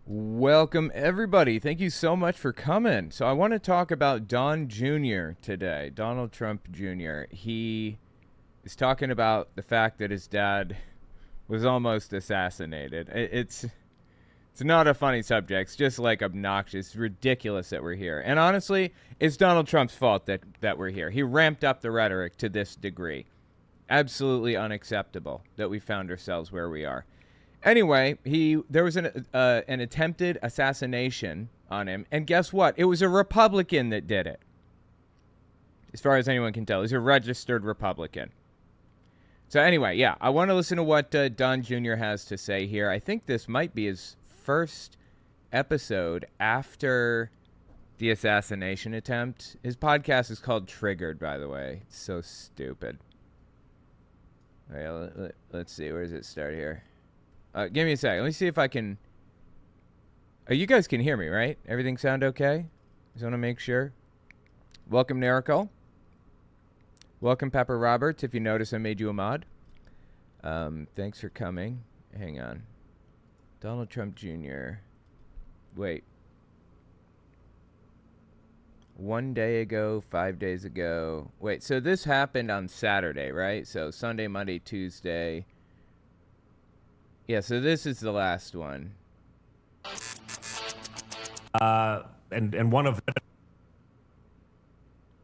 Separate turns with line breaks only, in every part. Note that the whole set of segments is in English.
Welcome, everybody. Thank you so much for coming. So I want to talk about Don Jr. today, Donald Trump Jr. He is talking about the fact that his dad was almost assassinated. It's not a funny subject. It's just like obnoxious. It's ridiculous that we're here. And honestly, it's Donald Trump's fault that we're here. He ramped up the rhetoric to this degree. Absolutely unacceptable that we found ourselves where we are. Anyway, there was an attempted assassination on him, and guess what? It was a Republican that did it. As far as anyone can tell, he's a registered Republican. So anyway, yeah, I want to listen to what Don Jr. has to say here. I think this might be his first episode after the assassination attempt. His podcast is called Triggered, by the way. It's so stupid. All right, let's see. Where does it start here? Give me a second. Let me see if I can... you guys can hear me, right? Everything sound okay? Just want to make sure. Welcome, Nerical. Welcome, Pepper Roberts, if you notice I made you a mod. Thanks for coming. Hang on. Donald Trump Jr. Wait. 1 day ago, 5 days ago. Wait, so this happened on Saturday, right? So Sunday, Monday, Tuesday... Yeah, so this is the last one.
And one of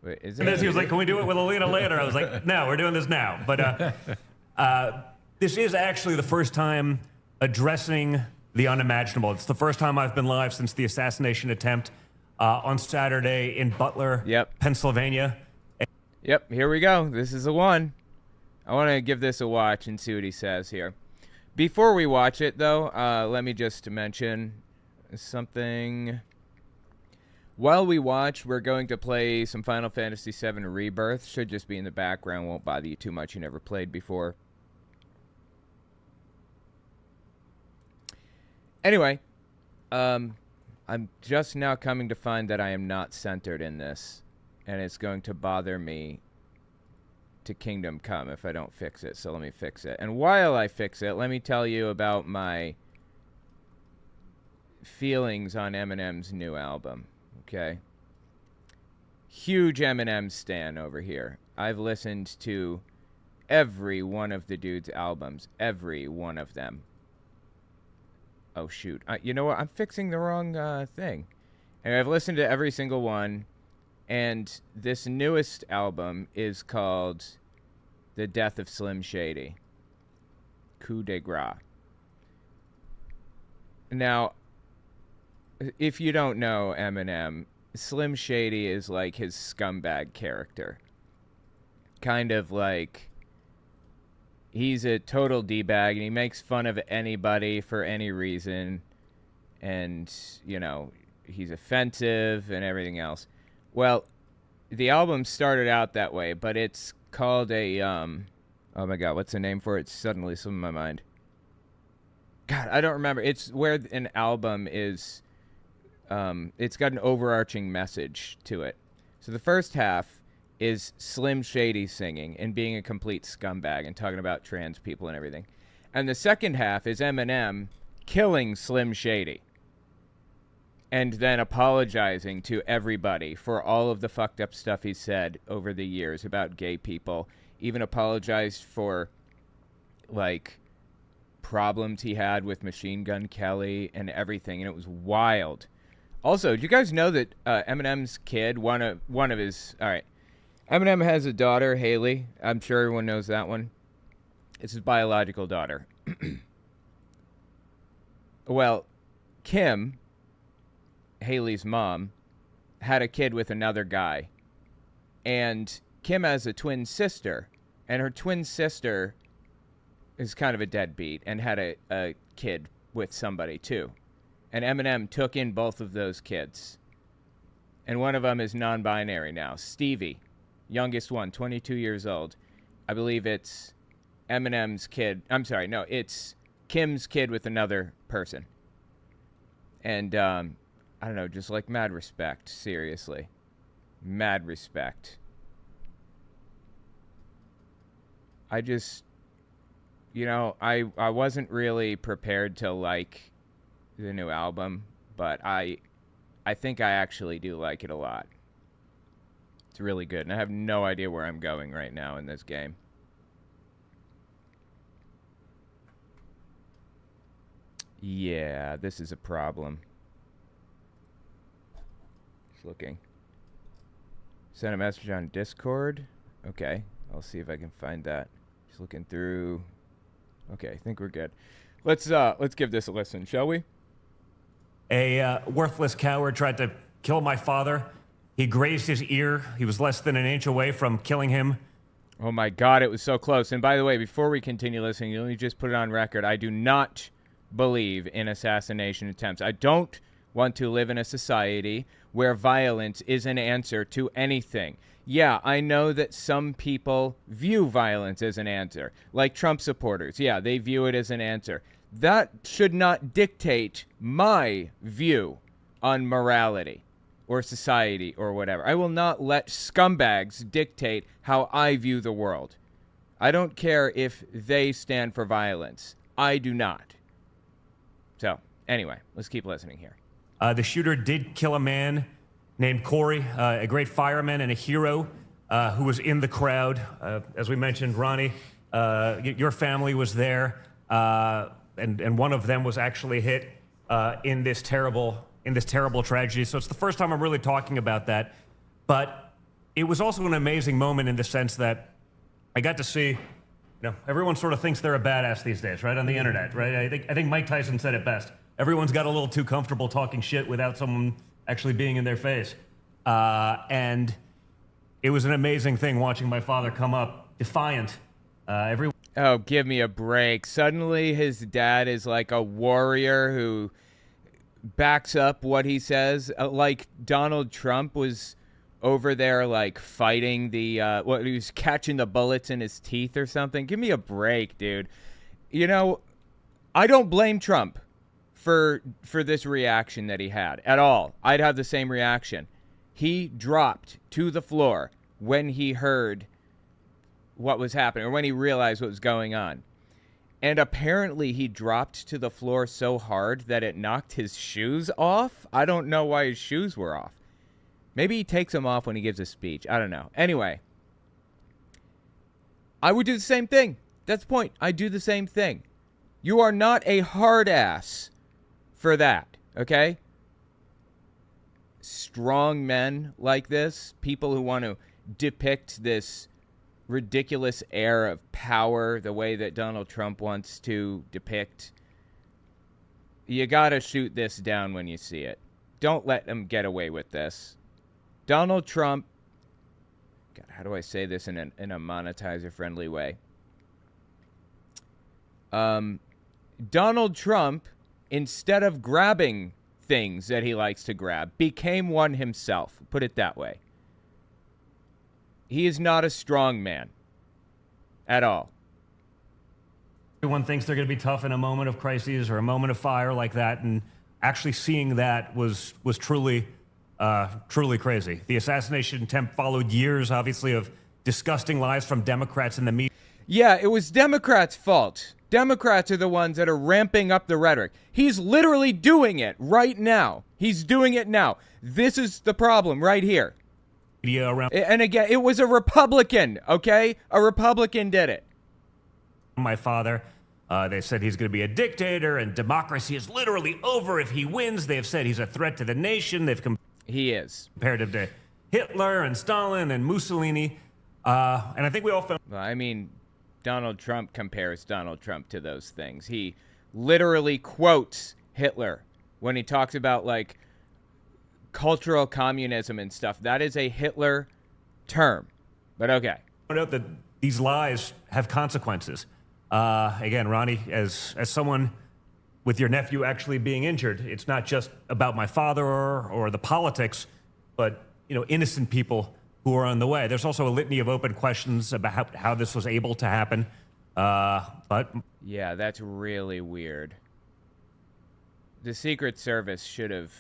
Wait, is
he was like, "Can we do it with Alina later?" I was like, "No, we're doing this now." But this is actually the first time addressing the unimaginable. It's the first time I've been live since the assassination attempt on Saturday in Butler, Pennsylvania.
Yep, here we go. This is the one. I want to give this a watch and see what he says here. Before we watch it, though, let me just mention something. While we watch, we're going to play some Final Fantasy VII Rebirth. Should just be in the background. Won't bother you too much. You never played before. Anyway, I'm just now coming to find that I am not centered in this. And it's going to bother me to Kingdom Come if I don't fix it. So let me fix it. And while I fix it, let me tell you about my feelings on Eminem's new album. Okay? Huge Eminem stan over here. I've listened to every one of the dude's albums. Every one of them. Oh, shoot. You know what? I'm fixing the wrong thing. And I've listened to every single one. And this newest album is called The Death of Slim Shady. Coup de grace. Now, if you don't know Eminem, Slim Shady is like his scumbag character. Kind of like he's a total D-bag and he makes fun of anybody for any reason. And, you know, he's offensive and everything else. Well, the album started out that way, but it's called a, oh my God, what's the name for it? It's suddenly slipped my mind. God, I don't remember. It's where an album is, it's got an overarching message to it. So the first half is Slim Shady singing and being a complete scumbag and talking about trans people and everything. And the second half is Eminem killing Slim Shady. And then apologizing to everybody for all of the fucked up stuff he said over the years about gay people. Even apologized for, like, problems he had with Machine Gun Kelly and everything. And it was wild. Also, do you guys know that Eminem's kid, one of his... All right. Eminem has a daughter, Haley. I'm sure everyone knows that one. It's his biological daughter. Well, Kim... Haley's mom, had a kid with another guy. And Kim has a twin sister. And her twin sister is kind of a deadbeat and had a kid with somebody too. And Eminem took in both of those kids. And one of them is non-binary now. Stevie, youngest one, 22 years old. I believe it's Eminem's kid. I'm sorry, no, it's Kim's kid with another person. And, I don't know, just like mad respect, seriously. Mad respect. I just, you know, I wasn't really prepared to like the new album, but I think I actually do like it a lot. It's really good, and I have no idea where I'm going right now in this game. Yeah, this is a problem. Just looking. Send a message on Discord. Okay, I'll see if I can find that. Just looking through. Okay, I think we're good. Let's give this a listen, shall we?
A worthless coward tried to kill my father. He grazed his ear. He was less than an inch away from killing him.
Oh my God, it was so close. And by the way, before we continue listening, let me just put it on record. I do not believe in assassination attempts. I don't want to live in a society where violence is an answer to anything. Yeah, I know that some people view violence as an answer, like Trump supporters. Yeah, they view it as an answer. That should not dictate my view on morality or society or whatever. I will not let scumbags dictate how I view the world. I don't care if they stand for violence. I do not. So, anyway, let's keep listening here.
The shooter did kill a man named Corey, a great fireman and a hero who was in the crowd. As we mentioned, Ronnie, your family was there, and one of them was actually hit in this terrible tragedy. So it's the first time I'm really talking about that. But it was also an amazing moment in the sense that I got to see. Everyone sort of thinks they're a badass these days, right, on the internet, right? I think Mike Tyson said it best. Everyone's got a little too comfortable talking shit without someone actually being in their face. And it was an amazing thing watching my father come up defiant.
Oh, give me a break. Suddenly his dad is like a warrior who backs up what he says. Like Donald Trump was over there like fighting the he was catching the bullets in his teeth or something. Give me a break, dude. I don't blame Trump for this reaction that he had at all. I'd have the same reaction. He dropped to the floor when he heard what was happening, or when he realized what was going on. And apparently he dropped to the floor so hard that it knocked his shoes off. I don't know why his shoes were off. Maybe he takes them off when he gives a speech. I don't know. Anyway, I would do the same thing. That's the point. I do the same thing. You are not a hard ass for that, okay? Strong men like this, people who want to depict this ridiculous air of power the way that Donald Trump wants to depict, you gotta shoot this down when you see it. Don't let them get away with this. Donald Trump, God, how do I say this in a monetizer-friendly way? Donald Trump, instead of grabbing things that he likes to grab, became one himself. Put it that way. He is not a strong man at all.
Everyone thinks they're going to be tough in a moment of crises or a moment of fire like that, and actually seeing that was truly crazy. The assassination attempt followed years, obviously, of disgusting lies from Democrats in the media.
Yeah, it was Democrats' fault. Democrats are the ones that are ramping up the rhetoric. He's literally doing it right now. He's doing it now. This is the problem right here.
Around.
And again, it was a Republican, okay? A Republican did it.
My father, they said he's going to be a dictator and democracy is literally over if he wins. They have said he's a threat to the nation.
He is.
Compared him to Hitler and Stalin and Mussolini. And I think we all found...
Well, I mean, Donald Trump compares Donald Trump to those things. He literally quotes Hitler when he talks about, like, cultural communism and stuff. That is a Hitler term. But okay.
Point out that these lies have consequences. Again, Ronnie, as someone with your nephew actually being injured, it's not just about my father or the politics, but innocent people who are on the way. There's also a litany of open questions about how this was able to happen. But
yeah, that's really weird. The Secret Service should have.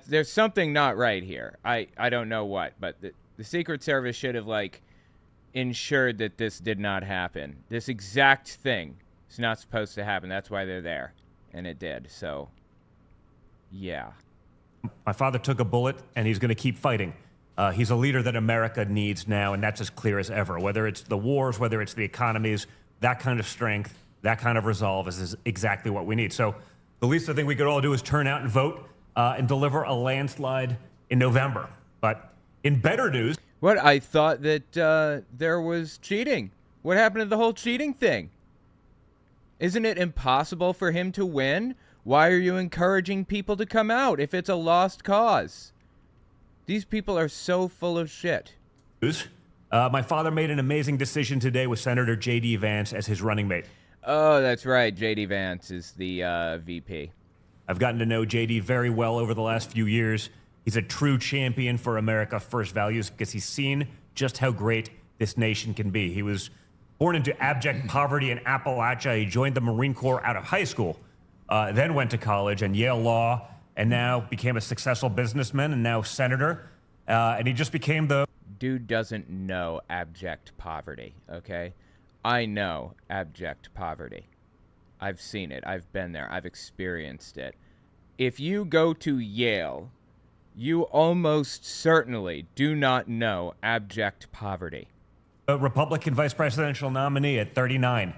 There's something not right here. I don't know what, but the Secret Service should have ensured that this did not happen. This exact thing is not supposed to happen. That's why they're there. and it did. So, yeah.
My father took a bullet, and he's going to keep fighting. He's a leader that America needs now, and that's as clear as ever. Whether it's the wars, whether it's the economies, that kind of strength, that kind of resolve is exactly what we need. So the least I think we could all do is turn out and vote and deliver a landslide in November. But in better news...
What? I thought that there was cheating. What happened to the whole cheating thing? Isn't it impossible for him to win? Why are you encouraging people to come out if it's a lost cause? These people are so full of shit.
My father made an amazing decision today with Senator J.D. Vance as his running mate.
Oh, that's right. J.D. Vance is the VP.
I've gotten to know J.D. very well over the last few years. He's a true champion for America First values because he's seen just how great this nation can be. He was born into abject poverty in Appalachia. He joined the Marine Corps out of high school, then went to college and Yale Law, and now became a successful businessman and now senator. And he just became the...
Dude doesn't know abject poverty, okay? I know abject poverty. I've seen it. I've been there. I've experienced it. If you go to Yale, you almost certainly do not know abject poverty.
A Republican vice presidential nominee at 39.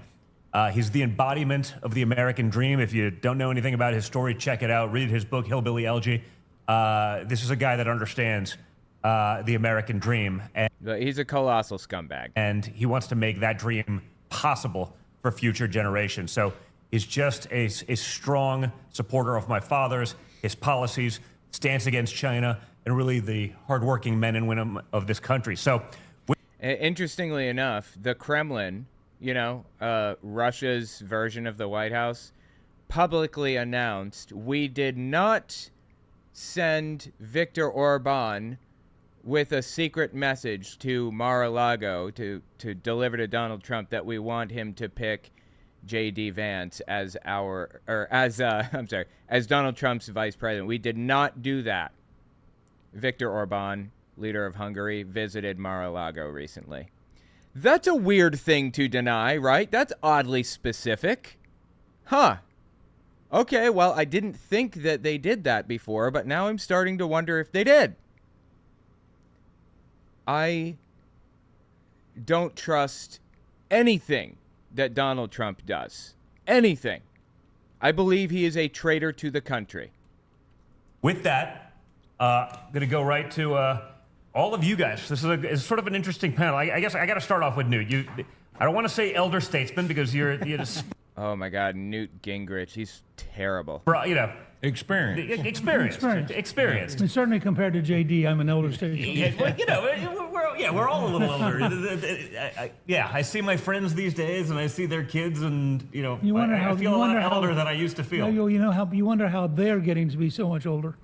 He's the embodiment of the American dream. If you don't know anything about his story, check it out. Read his book, Hillbilly Elegy. This is a guy that understands the American dream.
But he's a colossal scumbag.
And he wants to make that dream possible for future generations. So he's just a strong supporter of my father's, his policies, stance against China, and really the hardworking men and women of this country. So,
interestingly enough, the Kremlin, Russia's version of the White House, publicly announced we did not send Viktor Orban with a secret message to Mar-a-Lago to deliver to Donald Trump that we want him to pick J.D. Vance as as Donald Trump's vice president. We did not do that. Viktor Orban, leader of Hungary, visited Mar-a-Lago recently. That's a weird thing to deny, right? That's oddly specific. Huh. Okay, well, I didn't think that they did that before, but now I'm starting to wonder if they did. I don't trust anything that Donald Trump does. Anything. I believe he is a traitor to the country.
With that, I'm going to go right to all of you guys. This is sort of an interesting panel. I guess I got to start off with Newt. I don't want to say elder statesman because you're just...
Oh, my God. Newt Gingrich. He's terrible.
Experienced.
And
certainly compared to JD, I'm an elder statesman.
We're all a little older. I see my friends these days, and I see their kids, and I feel a lot older than I used to feel.
You wonder how they're getting to be so much older.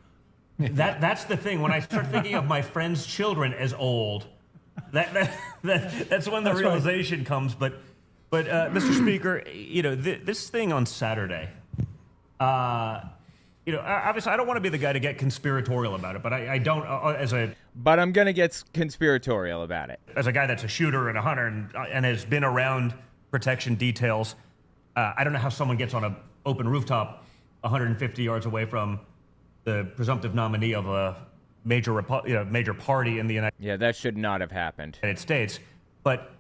That's the thing. When I start thinking of my friends' children as old, that's when the realization comes. But Mr. Speaker, this thing on Saturday. Obviously, I don't want to be the guy to get conspiratorial about it, but I don't
But I'm going to get conspiratorial about it.
As a guy that's a shooter and a hunter and has been around protection details, I don't know how someone gets on an open rooftop 150 yards away from the presumptive nominee of a major party in the
that should not have happened.
United States. But,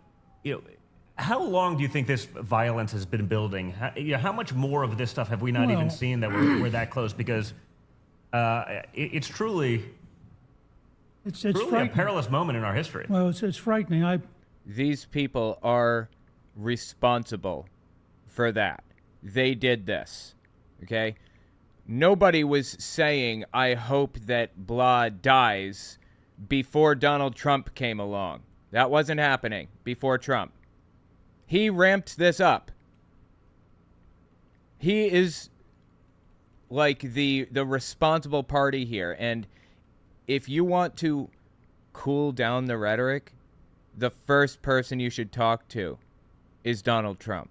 how long do you think this violence has been building? How much more of this stuff have we not even seen that we're that close? Because it's truly a perilous moment in our history.
Well, it's frightening.
These people are responsible for that. They did this, okay? Nobody was saying, I hope that blah dies before Donald Trump came along. That wasn't happening before Trump. He ramped this up. He is like the responsible party here. And if you want to cool down the rhetoric, the first person you should talk to is Donald Trump.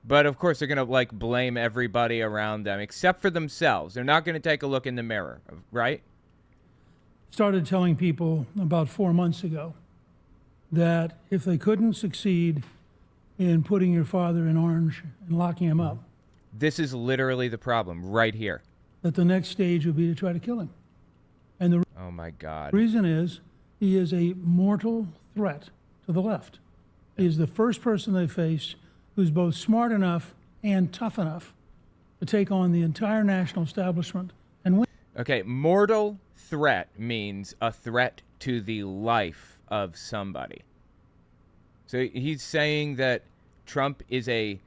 But of course, they're going to blame everybody around them except for themselves. They're not going to take a look in the mirror, right?
Started telling people about 4 months ago that if they couldn't succeed in putting your father in orange and locking him up,
This is literally the problem right here.
that the next stage would be to try to kill him. And the
Oh my God.
reason is he is a mortal threat to the left. He is the first person they face who's both smart enough and tough enough to take on the entire national establishment and win.
Okay, mortal threat means a threat to the life of somebody. So he's saying that Trump is a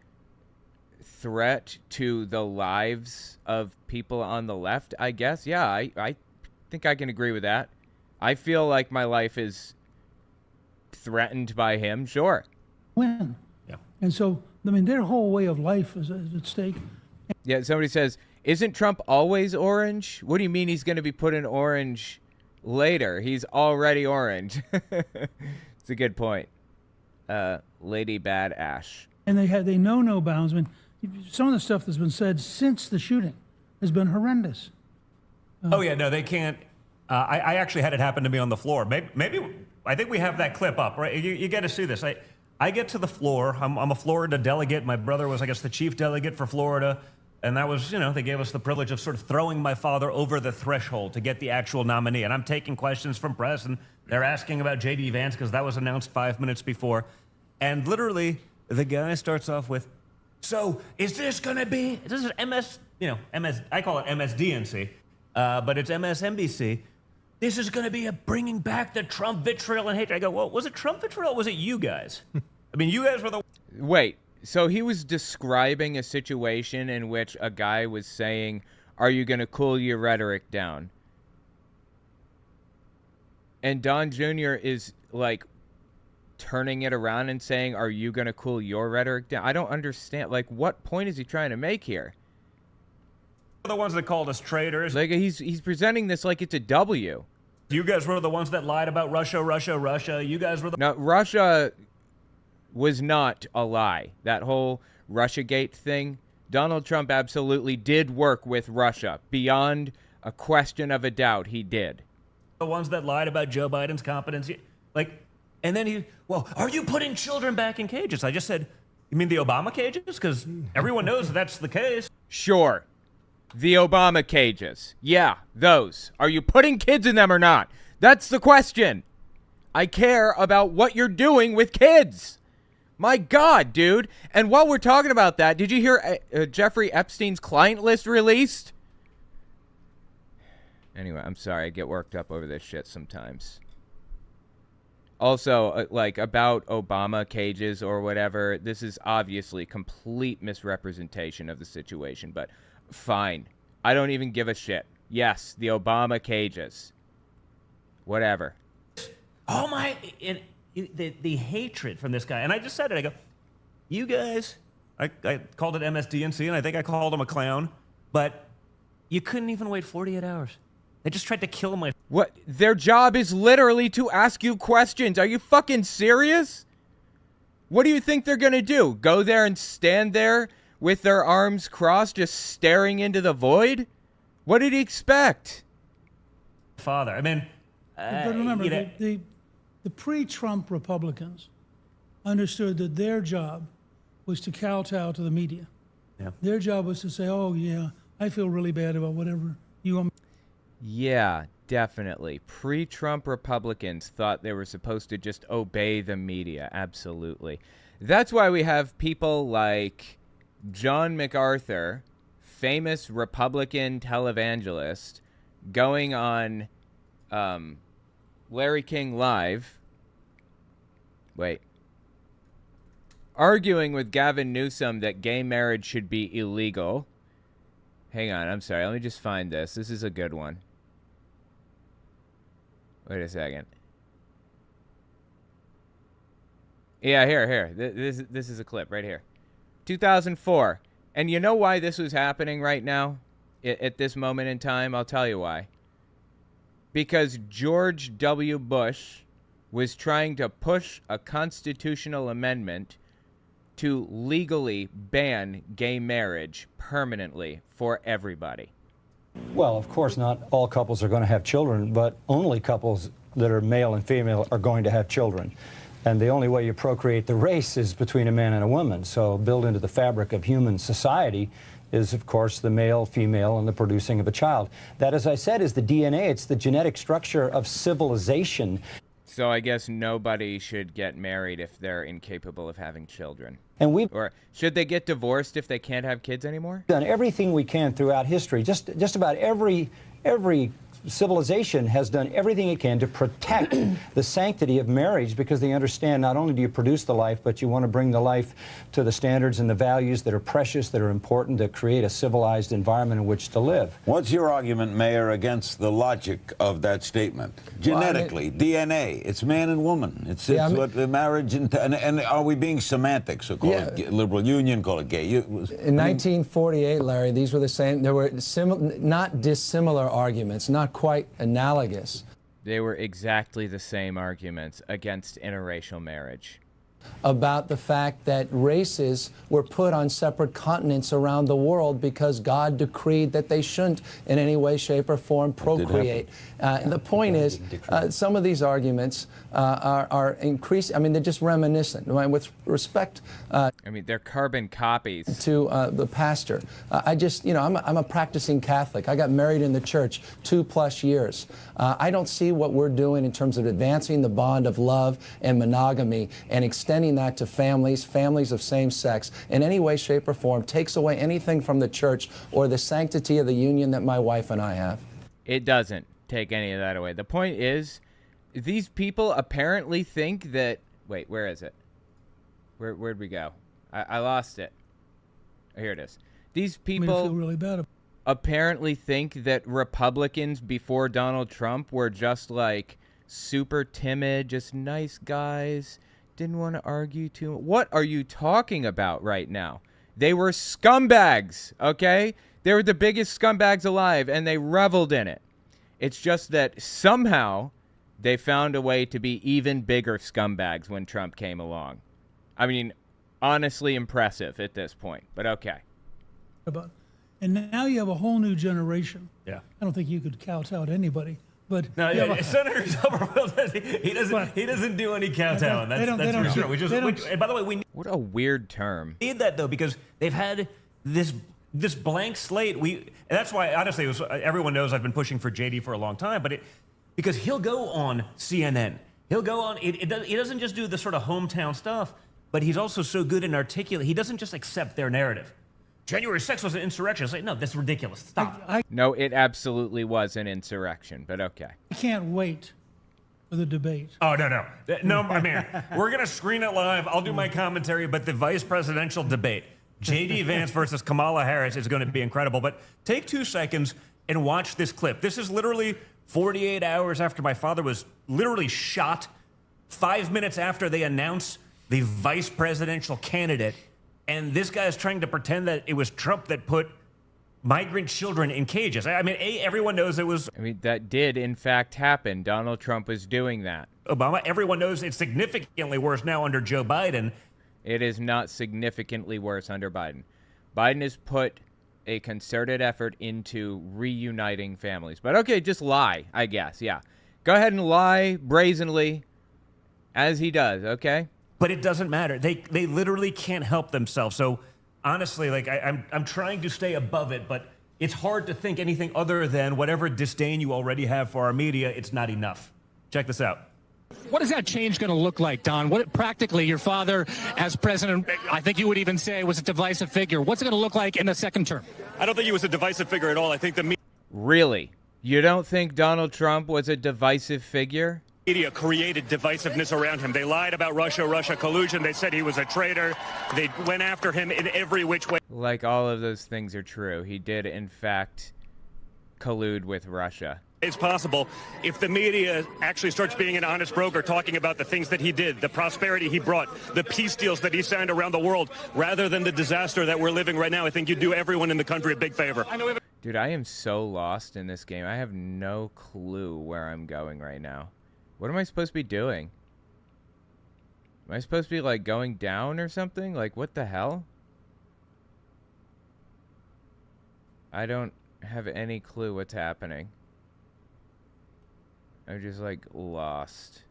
threat to the lives of people on the left, I guess. Yeah, I think I can agree with that. I feel like my life is threatened by him, sure.
Win.
Yeah.
And so, I mean, their whole way of life is at stake.
Yeah, somebody says, isn't Trump always orange? What do you mean he's going to be put in orange later? He's already orange. It's a good point. Lady Bad Ash.
And they know no bounds. I mean, some of the stuff that's been said since the shooting has been horrendous.
Oh, yeah, no, they can't. I actually had it happen to me on the floor. Maybe I think we have that clip up, right? You get to see this. I get to the floor. I'm a Florida delegate. My brother was, I guess, the chief delegate for Florida. And that was, they gave us the privilege of sort of throwing my father over the threshold to get the actual nominee. And I'm taking questions from press, and they're asking about J.D. Vance because that was announced 5 minutes before. And literally, the guy starts off with, so is this going to be, this is I call it MSDNC, but it's MSNBC. This is going to be a bringing back the Trump vitriol and hatred. I go, well, was it Trump vitriol or was it you guys? I mean, you guys were the...
Wait, so he was describing a situation in which a guy was saying, are you going to cool your rhetoric down? And Don Jr. is like turning it around and saying, are you going to cool your rhetoric down? I don't understand. Like, what point is he trying to make here?
The ones that called us traitors.
Like, he's presenting this like it's a W.
You guys were the ones that lied about Russia. You guys were the...
Now, Russia was not a lie. That whole Russiagate thing, Donald Trump absolutely did work with Russia. Beyond a question of a doubt, he did.
The ones that lied about Joe Biden's competency. And then well, are you putting children back in cages? I just said, you mean the Obama cages? Because everyone knows that's the case.
Sure. The Obama cages. Yeah, those. Are you putting kids in them or not? That's the question. I care about what you're doing with kids. My God, dude. And while we're talking about that, did you hear Jeffrey Epstein's client list released? Anyway, I'm sorry. I get worked up over this shit sometimes. Also, about Obama cages or whatever, this is obviously complete misrepresentation of the situation, but fine. I don't even give a shit. Yes, the Obama cages. Whatever.
Oh my, the hatred from this guy. And I just said it. I go, you guys, I called it MSDNC, and I think I called him a clown, but you couldn't even wait 48 hours. They just tried to kill my...
What? Their job is literally to ask you questions. Are you fucking serious? What do you think they're going to do? Go there and stand there with their arms crossed, just staring into the void? What did he expect?
Father. I mean...
But remember, the pre-Trump Republicans understood that their job was to kowtow to the media.
Yeah.
Their job was to say, oh, yeah, I feel really bad about whatever you want.
Yeah, definitely. Pre-Trump Republicans thought they were supposed to just obey the media. Absolutely. That's why we have people like John MacArthur, famous Republican televangelist, going on Larry King Live. Wait. Arguing with Gavin Newsom that gay marriage should be illegal. Hang on, I'm sorry. Let me just find this. This is a good one. Wait a second. Yeah, here. This is a clip right here. 2004. And you know why this was happening right now? At this moment in time? I'll tell you why. Because George W. Bush was trying to push a constitutional amendment to legally ban gay marriage permanently for everybody.
Well, of course, not all couples are going to have children, but only couples that are male and female are going to have children. And the only way you procreate the race is between a man and a woman. So built into the fabric of human society is, of course, the male, female, and the producing of a child. That, as I said, is the DNA. It's the genetic structure of civilization.
So I guess nobody should get married if they're incapable of having children.
And we've
Or should they get divorced if they can't have kids anymore?
done everything we can throughout history. Just about every civilization has done everything it can to protect the sanctity of marriage, because they understand not only do you produce the life, but you want to bring the life to the standards and the values that are precious, that are important, to create a civilized environment in which to live.
What's your argument, Mayor, against the logic of that statement? Genetically, DNA, it's man and woman. It's what the marriage, and are we being semantic? So call it liberal union, call it gay.
In 1948, Larry, these were the same. There were not dissimilar arguments, not quite analogous.
They were exactly the same arguments against interracial marriage.
About the fact that races were put on separate continents around the world because God decreed that they shouldn't in any way, shape, or form procreate. And the point is, some of these arguments are increasing. I mean, they're just reminiscent. With respect
I mean, they're carbon copies.
to the pastor, I just, I'm a practicing Catholic. I got married in the church 2+ years. I don't see what we're doing in terms of advancing the bond of love and monogamy and extending that to families of same sex in any way, shape, or form takes away anything from the church or the sanctity of the union that my wife and I have.
It doesn't take any of that away. The point is, these people apparently think that... Wait, where is it? Where'd we go? I lost it. Oh, here it is. These
I
people
feel really bad.
apparently think that Republicans before Donald Trump were just like super timid, just nice guys, didn't want to argue too much. What are you talking about right now? They were scumbags, okay? They were the biggest scumbags alive, and they reveled in it. It's just that somehow they found a way to be even bigger scumbags when Trump came along. I mean, honestly impressive at this point, but okay.
And now you have a whole new generation.
Yeah.
I don't think you could kowtow to anybody, but
No,
you have
yeah, Senator Somerville, he doesn't do any kowtowing.
They don't-
That's for sure. And by the way, we
What a weird term.
need that though, because they've had this blank slate. And that's why, honestly, everyone knows I've been pushing for JD for a long time, but because he'll go on CNN, he'll go on. He doesn't just do the sort of hometown stuff, but he's also so good and articulate. He doesn't just accept their narrative. January 6th was an insurrection. It's like, no, that's ridiculous. Stop.
No, it absolutely was an insurrection, but okay.
I can't wait for the debate.
Oh, no. No, I mean, we're going to screen it live. I'll do my commentary, but the vice presidential debate, J.D. Vance versus Kamala Harris, is going to be incredible. But take 2 seconds and watch this clip. This is literally 48 hours after my father was literally shot, 5 minutes after they announced the vice presidential candidate. And this guy is trying to pretend that it was Trump that put migrant children in cages. I mean, everyone knows it was
I mean, that did, in fact, happen. Donald Trump was doing that.
Obama. Everyone knows it's significantly worse now under Joe Biden.
It is not significantly worse under Biden. Biden has put a concerted effort into reuniting families. But okay, just lie, I guess. Yeah. Go ahead and lie brazenly as he does, okay?
But it doesn't matter. They literally can't help themselves. So honestly, like I'm trying to stay above it, but it's hard to think anything other than whatever disdain you already have for our media. It's not enough. Check this out.
What is that change going to look like, Don? What practically your father as president, I think you would even say, was a divisive figure. What's it going to look like in the second term?
I don't think he was a divisive figure at all. I think the
Really? You don't think Donald Trump was a divisive figure?
media created divisiveness around him. They lied about Russia collusion. They said he was a traitor. They went after him in every which way.
Like, all of those things are true. He did, in fact, collude with Russia.
It's possible if the media actually starts being an honest broker, talking about the things that he did, the prosperity he brought, the peace deals that he signed around the world, rather than the disaster that we're living right now. I think you'd do everyone in the country a big favor.
Dude, I am so lost in this game. I have no clue where I'm going right now. What am I supposed to be doing? Am I supposed to be, like, going down or something? Like, what the hell? I don't have any clue what's happening. I'm just, like, lost.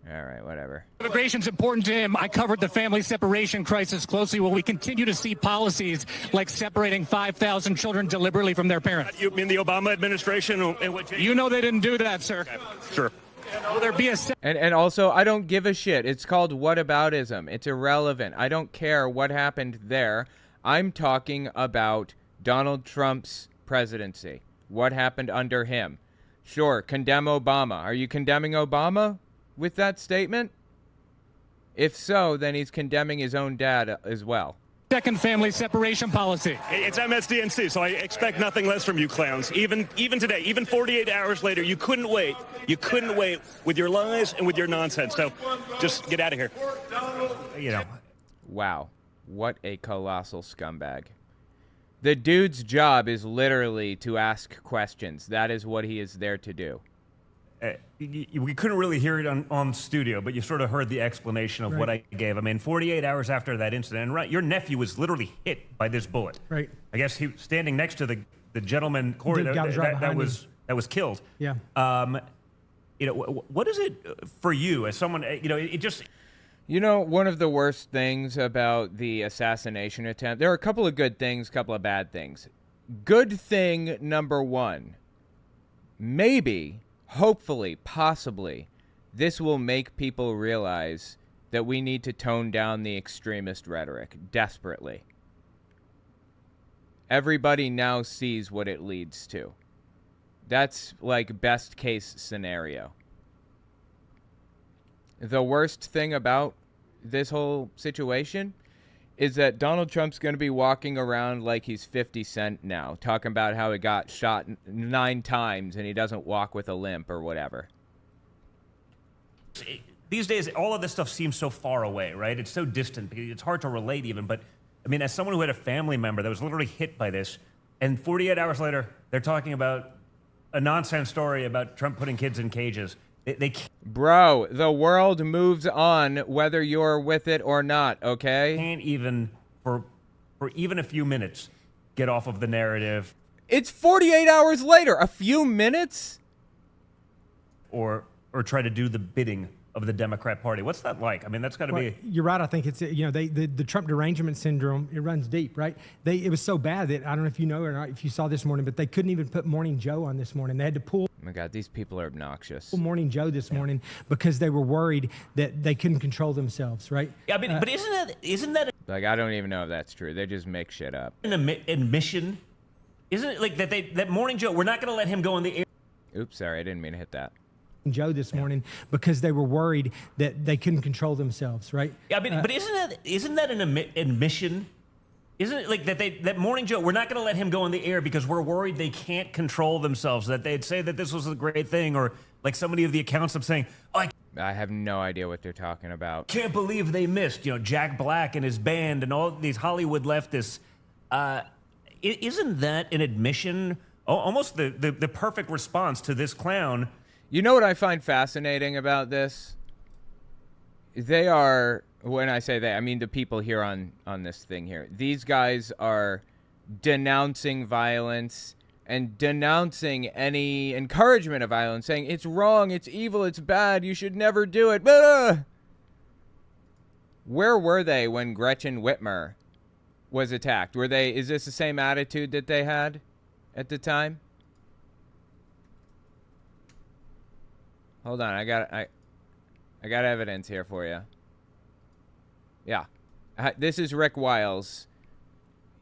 All right, whatever.
Immigration's important to him. I covered the family separation crisis closely. Will we continue to see policies like separating 5,000 children deliberately from their parents?
You mean the Obama administration? In which
You know they didn't do that, sir.
Okay. Sure.
Will there be a...
And also, I don't give a shit. It's called whataboutism. It's irrelevant. I don't care what happened there. I'm talking about Donald Trump's presidency. What happened under him? Sure, condemn Obama. Are you condemning Obama with that statement? If so, then he's condemning his own dad as well.
Second family separation policy.
It's MSDNC, so I expect nothing less from you clowns. Even today, even 48 hours later, you couldn't wait. You couldn't wait with your lies and with your nonsense. So just get out of here.
You know.
Wow. What a colossal scumbag. The dude's job is literally to ask questions. That is what he is there to do.
We couldn't really hear it on studio, but you sort of heard the explanation of what I gave. I mean, 48 hours after that incident, and right, your nephew was literally hit by this bullet.
Right.
I guess he was standing next to the gentleman, Corey, that was killed.
Yeah.
You know, what is it for you as someone? You know, it just.
You know, one of the worst things about the assassination attempt, there are a couple of good things, a couple of bad things. Good thing number one, maybe, hopefully, possibly, this will make people realize that we need to tone down the extremist rhetoric desperately. Everybody now sees what it leads to. That's like best case scenario. The worst thing about this whole situation is that Donald Trump's going to be walking around like he's 50 Cent now, talking about how he got shot 9 times and he doesn't walk with a limp or whatever.
These days, all of this stuff seems so far away, right? It's so distant. It's hard to relate even. But, I mean, as someone who had a family member that was literally hit by this, and 48 hours later, they're talking about a nonsense story about Trump putting kids in cages.
Bro, the world moves on whether you're with it or not, okay?
Can't even, for even a few minutes, get off of the narrative.
It's 48 hours later. A few minutes?
Or try to do the bidding of the Democrat Party. What's that like? I mean, that's got to be...
You're right. I think it's, you know, the Trump derangement syndrome, it runs deep, right? It was so bad that, I don't know if you know or not, if you saw this morning, but they couldn't even put Morning Joe on this morning. They had to pull...
Oh my God, these people are obnoxious.
Morning Joe this morning because they were worried that they couldn't control themselves, right?
Yeah, I mean, but isn't that
like, I don't even know if that's true. They just make shit up.
an admission? Isn't it like that Morning Joe, we're not going to let him go on the air?
Oops, sorry, I didn't mean to hit that.
Joe this morning because they were worried that they couldn't control themselves, right?
Yeah, I mean, but isn't that an admission? Isn't it like that Morning Joe, we're not going to let him go on the air because we're worried they can't control themselves, that they'd say that this was a great thing, or like so many of the accounts of saying, oh,
I have no idea what they're talking about.
Can't believe they missed, you know, Jack Black and his band and all these Hollywood leftists. Isn't that an admission? Almost the perfect response to this clown.
You know what I find fascinating about this? They are, when I say they, I mean the people here on this thing here. These guys are denouncing violence and denouncing any encouragement of violence, saying it's wrong, it's evil, it's bad, you should never do it. Blah! Where were they when Gretchen Whitmer was attacked? Is this the same attitude that they had at the time? Hold on, I got evidence here for you. Yeah, this is Rick Wiles,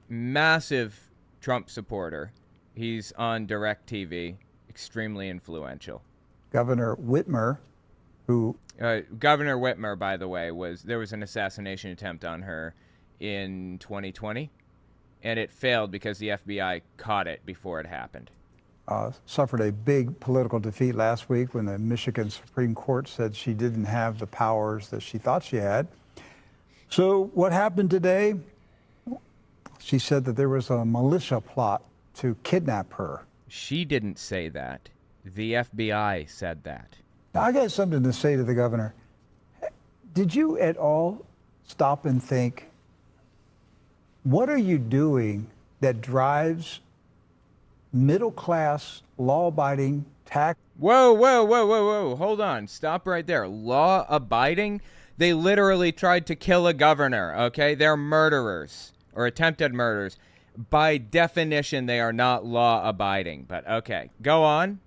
massive Trump supporter. He's on DirecTV, extremely influential.
Governor Whitmer, who...
Governor Whitmer, by the way, there was an assassination attempt on her in 2020, and it failed because the FBI caught it before it happened.
Suffered a big political defeat last week when the Michigan Supreme Court said she didn't have the powers that she thought she had. So what happened today? She said that there was a militia plot to kidnap her.
She didn't say that. The FBI said that.
Now, I got something to say to the governor. Did you at all stop and think, what are you doing that drives middle-class, law-abiding tax.
Whoa, whoa, whoa, whoa, whoa. Hold on. Stop right there. Law abiding? They literally tried to kill a governor, okay? They're murderers or attempted murders. By definition, they are not law abiding. But okay, go on.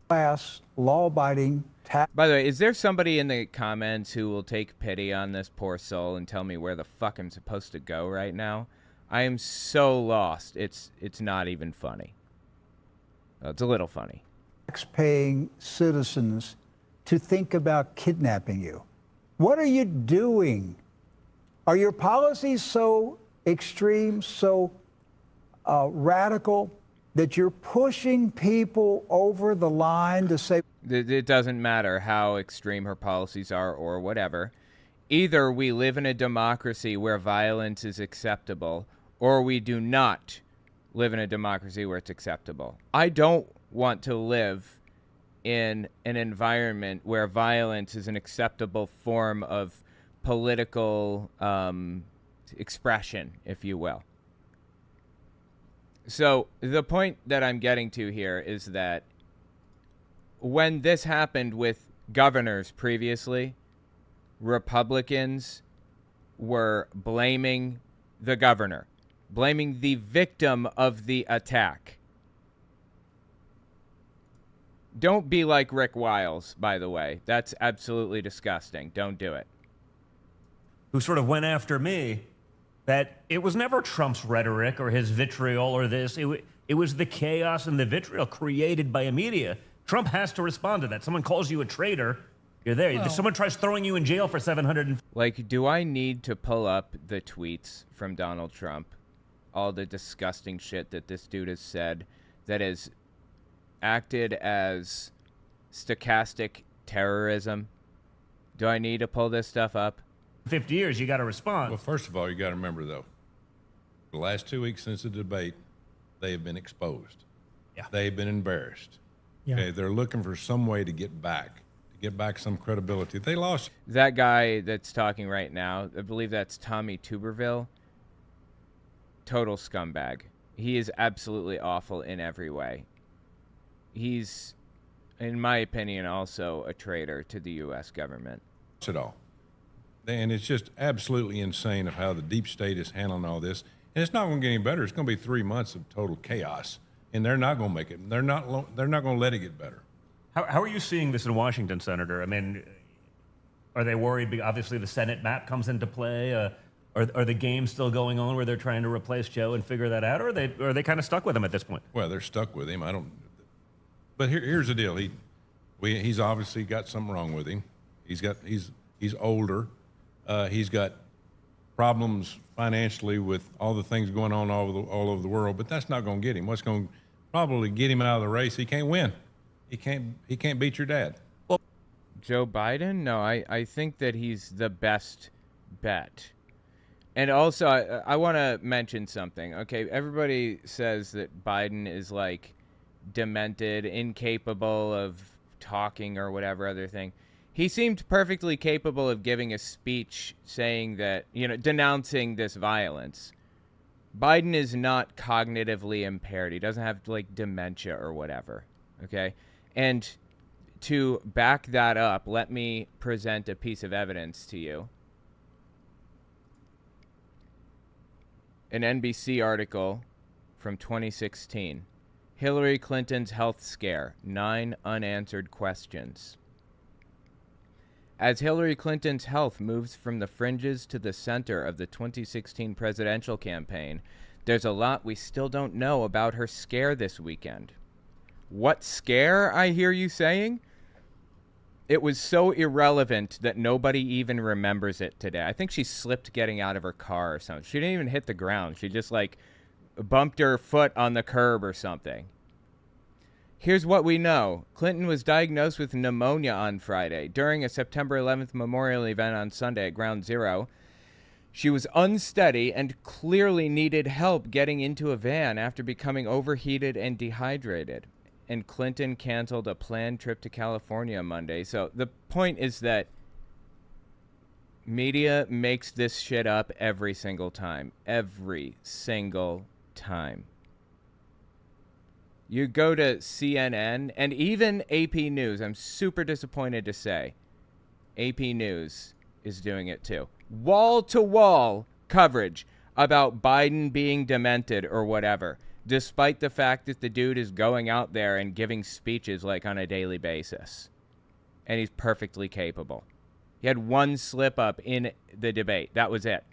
Class, law-abiding tax.
By the way, is there somebody in the comments who will take pity on this poor soul and tell me where the fuck I'm supposed to go right now? I am so lost. It's not even funny. Well, it's a little funny.
Tax-paying citizens to think about kidnapping you. What are you doing? Are your policies so extreme, so radical, that you're pushing people over the line to say...
It doesn't matter how extreme her policies are or whatever. Either we live in a democracy where violence is acceptable, or we do not live in a democracy where it's acceptable. I don't want to live in an environment where violence is an acceptable form of political expression, if you will. So the point that I'm getting to here is that when this happened with governors previously, Republicans were blaming the governor, blaming the victim of the attack. Don't be like Rick Wiles, by the way. That's absolutely disgusting. Don't do it.
Who sort of went after me, that it was never Trump's rhetoric or his vitriol or this. It was the chaos and the vitriol created by a media. Trump has to respond to that. Someone calls you a traitor, you're there. Well, someone tries throwing you in jail for 700.
Like, do I need to pull up the tweets from Donald Trump? All the disgusting shit that this dude has said that has acted as stochastic terrorism. Do I need to pull this stuff up?
50 years, you got to respond.
Well, first of all, you got to remember, though, the last 2 weeks since the debate, they have been exposed.
Yeah.
They've been embarrassed.
Yeah.
Okay, they're looking for some way to get back some credibility. They lost.
That guy that's talking right now, I believe that's Tommy Tuberville. Total scumbag. He is absolutely awful in every way. He's, in my opinion, also a traitor to the U.S. government.
It all. And it's just absolutely insane of how the deep state is handling all this. And it's not going to get any better. It's going to be 3 months of total chaos. And they're not going to make it. They're not going to let it get better.
How are you seeing this in Washington, Senator? I mean, are they worried? Obviously, the Senate map comes into play. Are the games still going on where they're trying to replace Joe and figure that out? Or are they kind of stuck with him at this point?
Well, they're stuck with him. But here's the deal. He's obviously got something wrong with him. He's older. He's got problems financially with all the things going on all over the world, but that's not going to get him. What's going to probably get him out of the race? He can't win. He can't beat your dad.
Well, Joe Biden? No, I think that he's the best bet. And also, I want to mention something. Okay, everybody says that Biden is like demented, incapable of talking or whatever other thing. He seemed perfectly capable of giving a speech saying that, denouncing this violence. Biden is not cognitively impaired. He doesn't have, like, dementia or whatever, okay? And to back that up, let me present a piece of evidence to you. An NBC article from 2016. Hillary Clinton's health scare, 9 unanswered questions. As Hillary Clinton's health moves from the fringes to the center of the 2016 presidential campaign, there's a lot we still don't know about her scare this weekend. What scare, I hear you saying? It was so irrelevant that nobody even remembers it today. I think she slipped getting out of her car or something. She didn't even hit the ground. She just, bumped her foot on the curb or something. Here's what we know. Clinton was diagnosed with pneumonia on Friday. During a September 11th memorial event on Sunday at Ground Zero, she was unsteady and clearly needed help getting into a van after becoming overheated and dehydrated. And Clinton canceled a planned trip to California Monday. So the point is that media makes this shit up every single time. Every single time. You go to CNN and even AP News. I'm super disappointed to say AP News is doing it too. Wall-to-wall coverage about Biden being demented or whatever, despite the fact that the dude is going out there and giving speeches like on a daily basis. And he's perfectly capable. He had one slip up in the debate. That was it.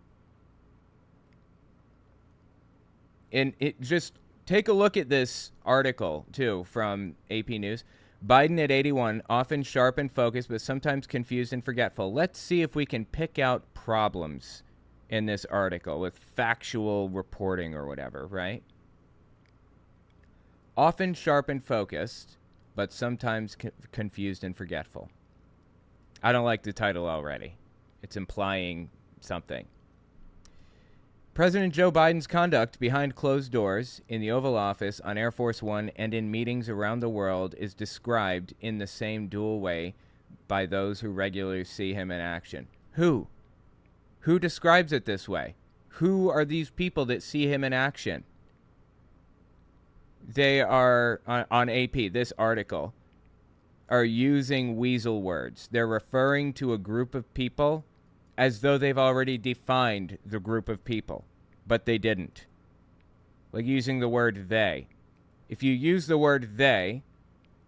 And it just take a look at this article too from AP News. Biden at 81, often sharp and focused, but sometimes confused and forgetful. Let's see if we can pick out problems in this article with factual reporting or whatever, right? Often sharp and focused, but sometimes confused and forgetful. I don't like the title already. It's implying something. President Joe Biden's conduct behind closed doors in the Oval Office, on Air Force One, and in meetings around the world is described in the same dual way by those who regularly see him in action. Who? Who describes it this way? Who are these people that see him in action? They are, on AP, this article, are using weasel words. They're referring to a group of people as though they've already defined the group of people, but they didn't. Like using the word they. If you use the word they,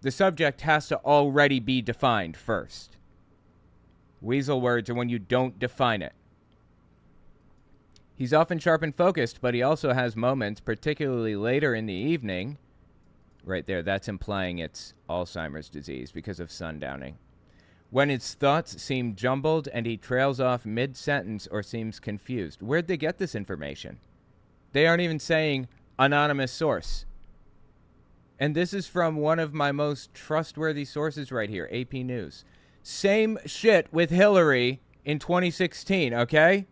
the subject has to already be defined first. Weasel words are when you don't define it. He's often sharp and focused, but he also has moments, particularly later in the evening. Right there, that's implying it's Alzheimer's disease because of sundowning. When his thoughts seem jumbled and he trails off mid-sentence or seems confused. Where'd they get this information? They aren't even saying anonymous source. And this is from one of my most trustworthy sources right here, AP News. Same shit with Hillary in 2016, okay?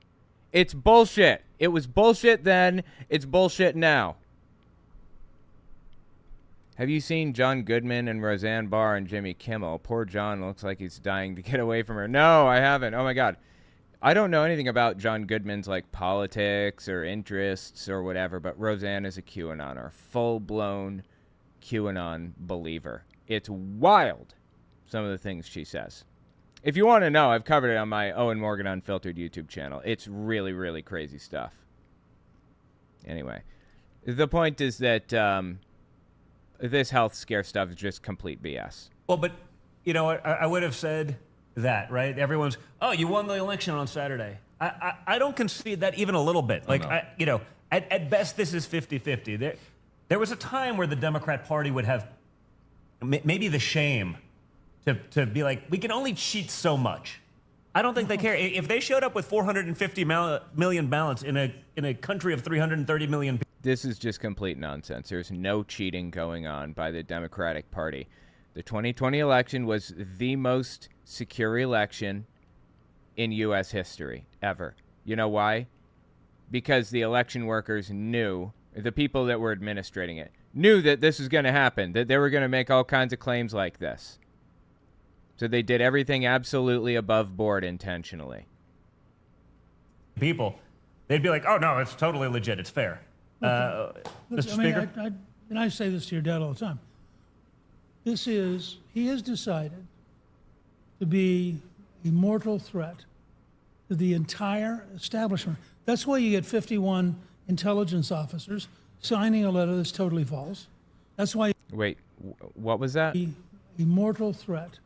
It's bullshit. It was bullshit then. It's bullshit now. Have you seen John Goodman and Roseanne Barr and Jimmy Kimmel? Poor John looks like he's dying to get away from her. No, I haven't. Oh, my God. I don't know anything about John Goodman's, like, politics or interests or whatever, but Roseanne is a QAnoner, full-blown QAnon believer. It's wild, some of the things she says. If you want to know, I've covered it on my Owen Morgan Unfiltered YouTube channel. It's really, really crazy stuff. Anyway, the point is that this health scare stuff is just complete BS.
Well, but, you know, I would have said that, right? Everyone's, oh, you won the election on Saturday. I don't concede that even a little bit. Like, no. At best, this is 50-50. There was a time where the Democrat Party would have maybe the shame to be like, we can only cheat so much. I don't think they care. If they showed up with 450 million ballots in a country of 330 million people.
This is just complete nonsense. There's no cheating going on by the Democratic Party. The 2020 election was the most secure election in U.S. history ever. You know why? Because the election workers knew, the people that were administrating it, knew that this was going to happen, that they were going to make all kinds of claims like this. So they did everything absolutely above board intentionally.
People, they'd be like, oh, no, it's totally legit. It's fair. Mr. Speaker?
And I say this to your dad all the time. He has decided to be a mortal threat to the entire establishment. That's why you get 51 intelligence officers signing a letter that's totally false. That's why.
Wait, what was that?
A mortal threat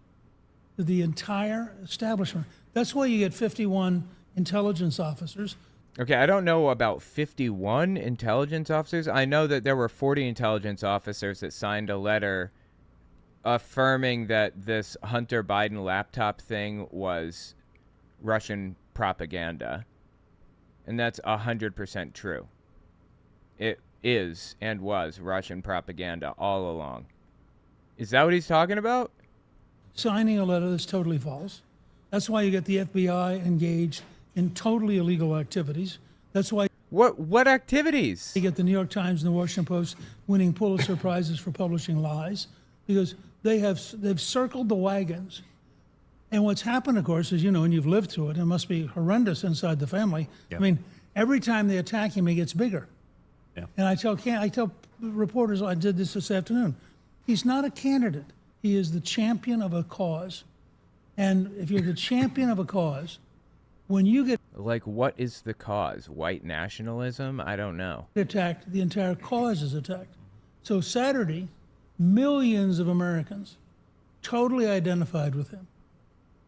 to the entire establishment. That's why you get 51 intelligence officers.
Okay, I don't know about 51 intelligence officers. I know that there were 40 intelligence officers that signed a letter affirming that this Hunter Biden laptop thing was Russian propaganda. And that's 100% true. It is and was Russian propaganda all along. Is that what he's talking about?
Signing a letter that's totally false. That's why you get the FBI engaged in totally illegal activities. That's why.
What activities?
You get the New York Times and the Washington Post winning Pulitzer Prizes for publishing lies, because they've circled the wagons. And what's happened, of course, is, you know, and you've lived through it, it must be horrendous inside the family. Yeah. I mean, every time they attack him, he gets bigger. Yeah. And I tell reporters, I did this afternoon. He's not a candidate. He is the champion of a cause. And if you're the champion of a cause, when you get
Like, what is the cause? White nationalism? I don't know.
attacked, the entire cause is attacked. So Saturday, millions of Americans totally identified with him.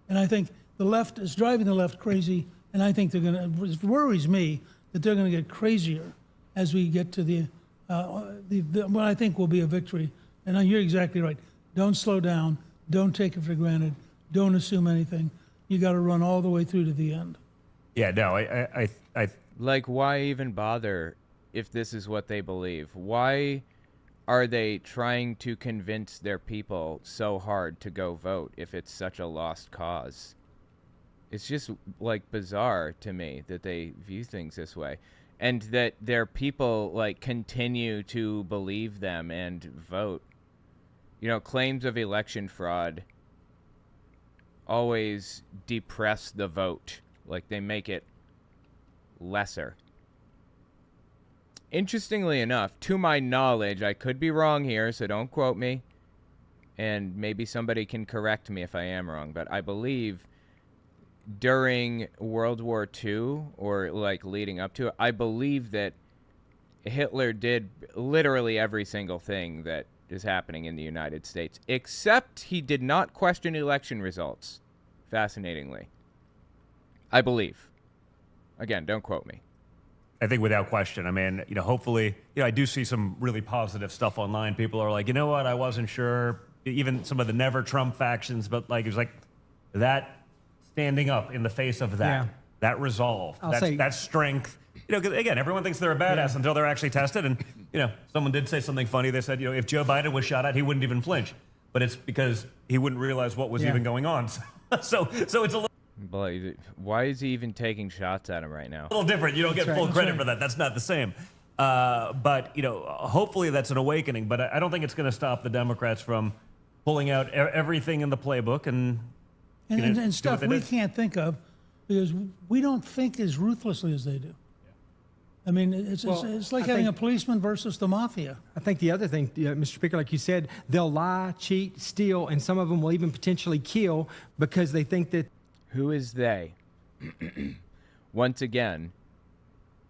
And I think the left is driving the left crazy, and I think they're going to, it worries me that they're going to get crazier as we get to what I think will be a victory. And you're exactly right. Don't slow down. Don't take it for granted. Don't assume anything. You got to run all the way through to the end.
Yeah, no, I
Like, why even bother if this is what they believe? Why are they trying to convince their people so hard to go vote if it's such a lost cause? It's just, like, bizarre to me that they view things this way. And that their people, like, continue to believe them and vote. You know, claims of election fraud always depress the vote. Like, they make it lesser. Interestingly enough, to my knowledge, I could be wrong here, so don't quote me. And maybe somebody can correct me if I am wrong, but I believe during World War II, or like leading up to it, I believe that Hitler did literally every single thing that is happening in the United States, except he did not question election results, fascinatingly. I believe. Again, don't quote me.
I think without question. I mean, you know, hopefully, you know, I do see some really positive stuff online. People are like, you know what, I wasn't sure. Even some of the never Trump factions, but like, it was like that standing up in the face of that, that resolve, that strength. You know, 'cause again, everyone thinks they're a badass until they're actually tested. And, you know, someone did say something funny. They said, you know, if Joe Biden was shot at, he wouldn't even flinch. But it's because he wouldn't realize what was even going on. So it's a little...
But why is he even taking shots at him right now?
A little different. You don't get full credit for that. That's not the same. But, you know, hopefully that's an awakening. But I don't think it's going to stop the Democrats from pulling out everything in the playbook and
stuff we can't think of because we don't think as ruthlessly as they do. I mean, it's like having a policeman versus the mafia.
I think the other thing, Mr. Speaker, like you said, they'll lie, cheat, steal, and some of them will even potentially kill because they think that...
Who is they? Once again,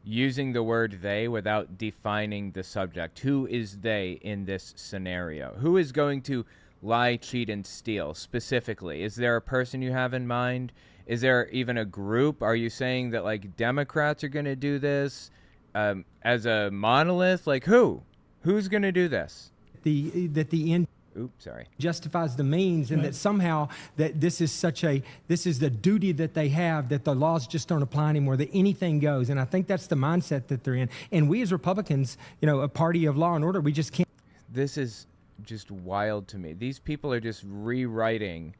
using the word they without defining the subject. Who is they in this scenario? Who is going to lie, cheat, and steal specifically? Is there a person you have in mind? Is there even a group? Are you saying that, like, Democrats are going to do this as a monolith? Like, who? Who's going to do this?
That the end...
Oops, sorry.
Justifies the means, and that somehow that this is the duty that they have, that the laws just don't apply anymore, that anything goes. And I think that's the mindset that they're in. And we as Republicans, you know, a party of law and order, we just can't.
This is just wild to me. These people are just rewriting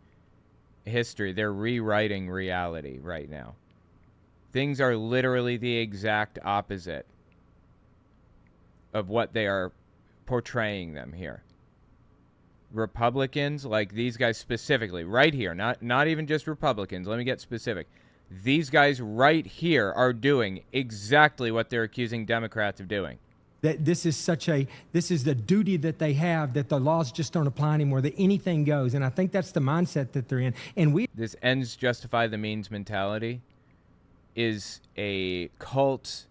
history. They're rewriting reality right now. Things are literally the exact opposite of what they are portraying them here. Republicans, like these guys specifically, right here, not even just Republicans, let me get specific. These guys right here are doing exactly what they're accusing Democrats of doing.
That this is the duty that they have, that the laws just don't apply anymore, that anything goes. And I think that's the mindset that they're in. And
this ends justify the means mentality is a cult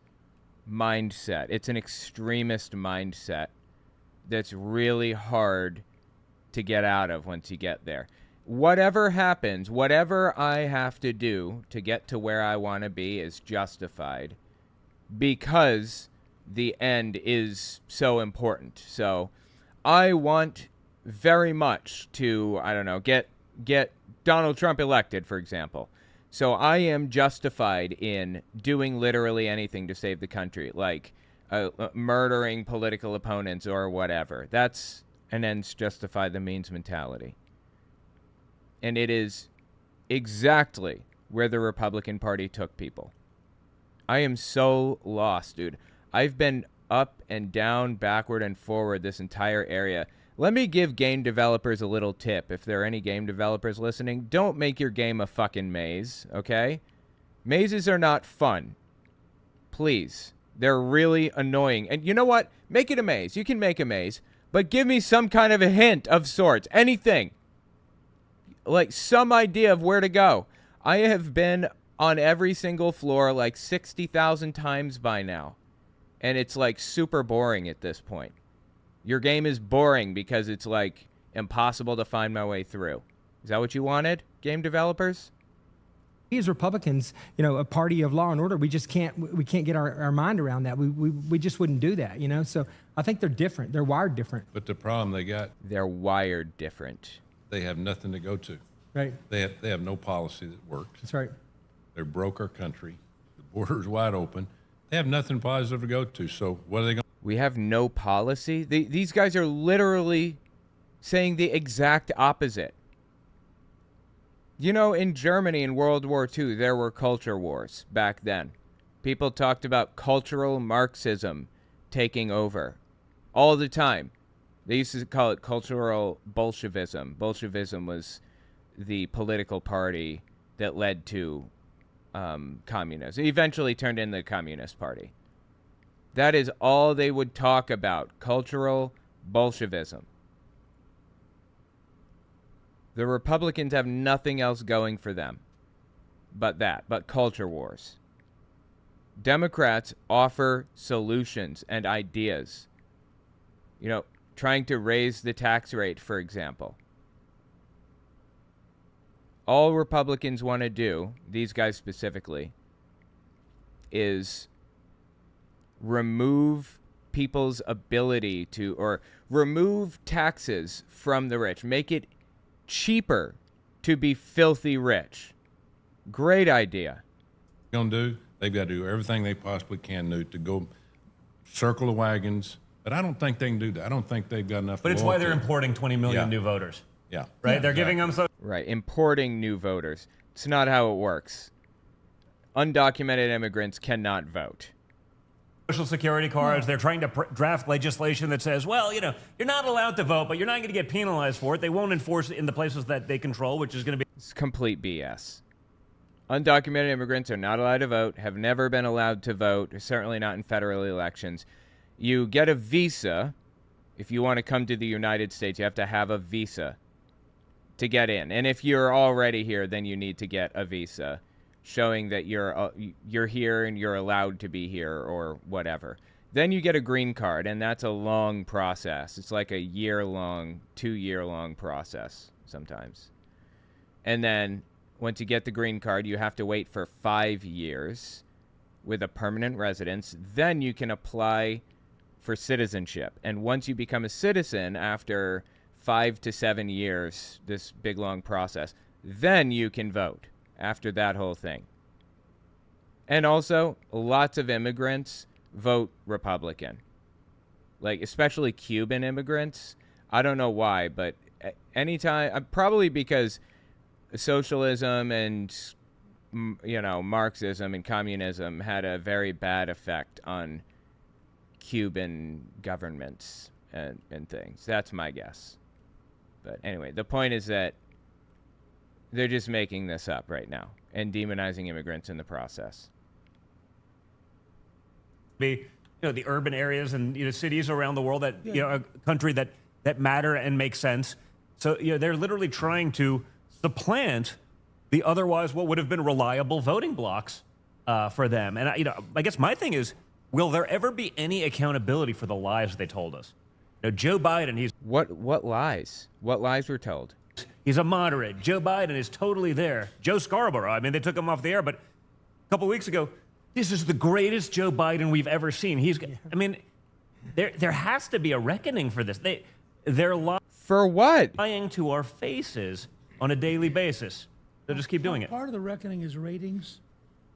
mindset. It's an extremist mindset that's really hard to get out of once you get there. Whatever happens, whatever I have to do to get to where I want to be is justified because the end is so important. So I want very much to, I don't know, get Donald Trump elected, for example. So I am justified in doing literally anything to save the country, like murdering political opponents or whatever. That's an ends justify the means mentality. And it is exactly where the Republican Party took people. I am so lost, dude. I've been up and down, backward and forward this entire area. Let me give game developers a little tip. If there are any game developers listening, don't make your game a fucking maze, okay? Mazes are not fun. Please. They're really annoying. And you know what? Make it a maze. You can make a maze, but give me some kind of a hint of sorts. Anything. Like some idea of where to go. I have been on every single floor like 60,000 times by now. And it's like super boring at this point. Your game is boring because it's like impossible to find my way through. Is that what you wanted, game developers?
We as Republicans, you know, a party of law and order, we can't get our mind around that. We just wouldn't do that, you know? So I think they're different. They're wired different.
But the problem they got,
they're wired different.
They have nothing to go to.
Right.
They have no policy that works.
That's right.
They're broke our country. The border's wide open. They have nothing positive to go to. So what are they going to?
We have no policy? These guys are literally saying the exact opposite. You know, in Germany in World War II, there were culture wars back then. People talked about cultural Marxism taking over all the time. They used to call it cultural Bolshevism. Bolshevism was the political party that led to communism. It eventually turned into the Communist Party. That is all they would talk about, cultural Bolshevism. The Republicans have nothing else going for them but culture wars. Democrats offer solutions and ideas. You know, trying to raise the tax rate, for example. All Republicans want to do, these guys specifically, is remove people's ability to, or remove taxes from the rich. Make it cheaper to be filthy rich. Great idea.
They've got to do everything they possibly can do to go circle the wagons. But I don't think they can do that. I don't think they've got enough.
But it's why they're importing 20 million new voters.
Yeah.
Right?
Yeah,
they're giving them so.
Right. Importing new voters. It's not how it works. Undocumented immigrants cannot vote.
Social security cards. They're trying to draft legislation that says, well, you know, you're not allowed to vote, but you're not going to get penalized for it. They won't enforce it in the places that they control, which is going to be.
It's complete BS. Undocumented immigrants are not allowed to vote, have never been allowed to vote, certainly not in federal elections. You get a visa. If you want to come to the United States, you have to have a visa to get in. And if you're already here, then you need to get a visa showing that you're here and you're allowed to be here or whatever. Then you get a green card, and that's a long process. It's like a year-long, 2-year-long process sometimes. And then once you get the green card, you have to wait for 5 years with a permanent residence. Then you can apply for citizenship. And once you become a citizen after 5 to 7 years, this big long process, then you can vote after that whole thing. And also, lots of immigrants vote Republican. Like, especially Cuban immigrants. I don't know why, but anytime, probably because socialism and, you know, Marxism and communism had a very bad effect on Cuban governments and things. That's my guess. But anyway, the point is that they're just making this up right now and demonizing immigrants in the process.
You know, the urban areas and, you know, cities around the world that, you know, a country that matter and make sense. So, you know, they're literally trying to supplant the otherwise what would have been reliable voting blocks for them. And, you know, I guess my thing is, will there ever be any accountability for the lies they told us? You know, Joe Biden, he's...
What lies? What lies were told?
He's a moderate. Joe Biden is totally there. Joe Scarborough, I mean, they took him off the air, but a couple weeks ago, this is the greatest Joe Biden we've ever seen. I mean, there has to be a reckoning for this. They're lying.
For what?
Lying to our faces on a daily basis. They'll just keep doing it.
Part of the reckoning is ratings.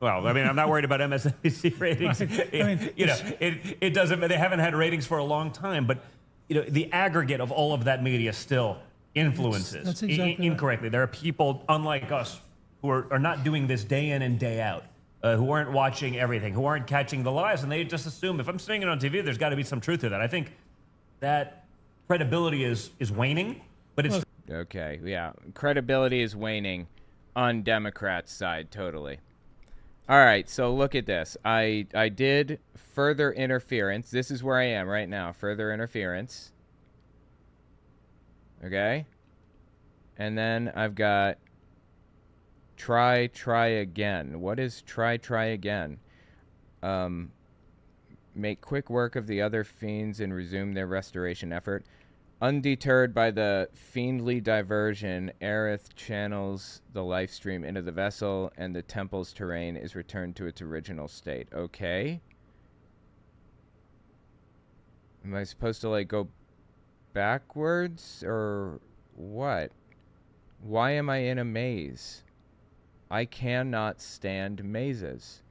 Well, I mean, I'm not worried about MSNBC ratings.
Right. I mean,
you know, it doesn't. They haven't had ratings for a long time, but you know, the aggregate of all of that media still influences
that's exactly
incorrectly. Right. There are people unlike us who are not doing this day in and day out, who aren't watching everything, who aren't catching the lies, and they just assume if I'm seeing it on TV, there's got to be some truth to that. I think that credibility is waning, but it's
okay. Yeah, credibility is waning on Democrats' side, totally. All right, so look at this. I did further interference. This is where I am right now. Further interference. Okay? And then I've got try again. What is try again? Make quick work of the other fiends and resume their restoration effort. Undeterred by the fiendly diversion, Aerith channels the life stream into the vessel, and the temple's terrain is returned to its original state. Okay. Am I supposed to, like, go backwards, or what? Why am I in a maze? I cannot stand mazes.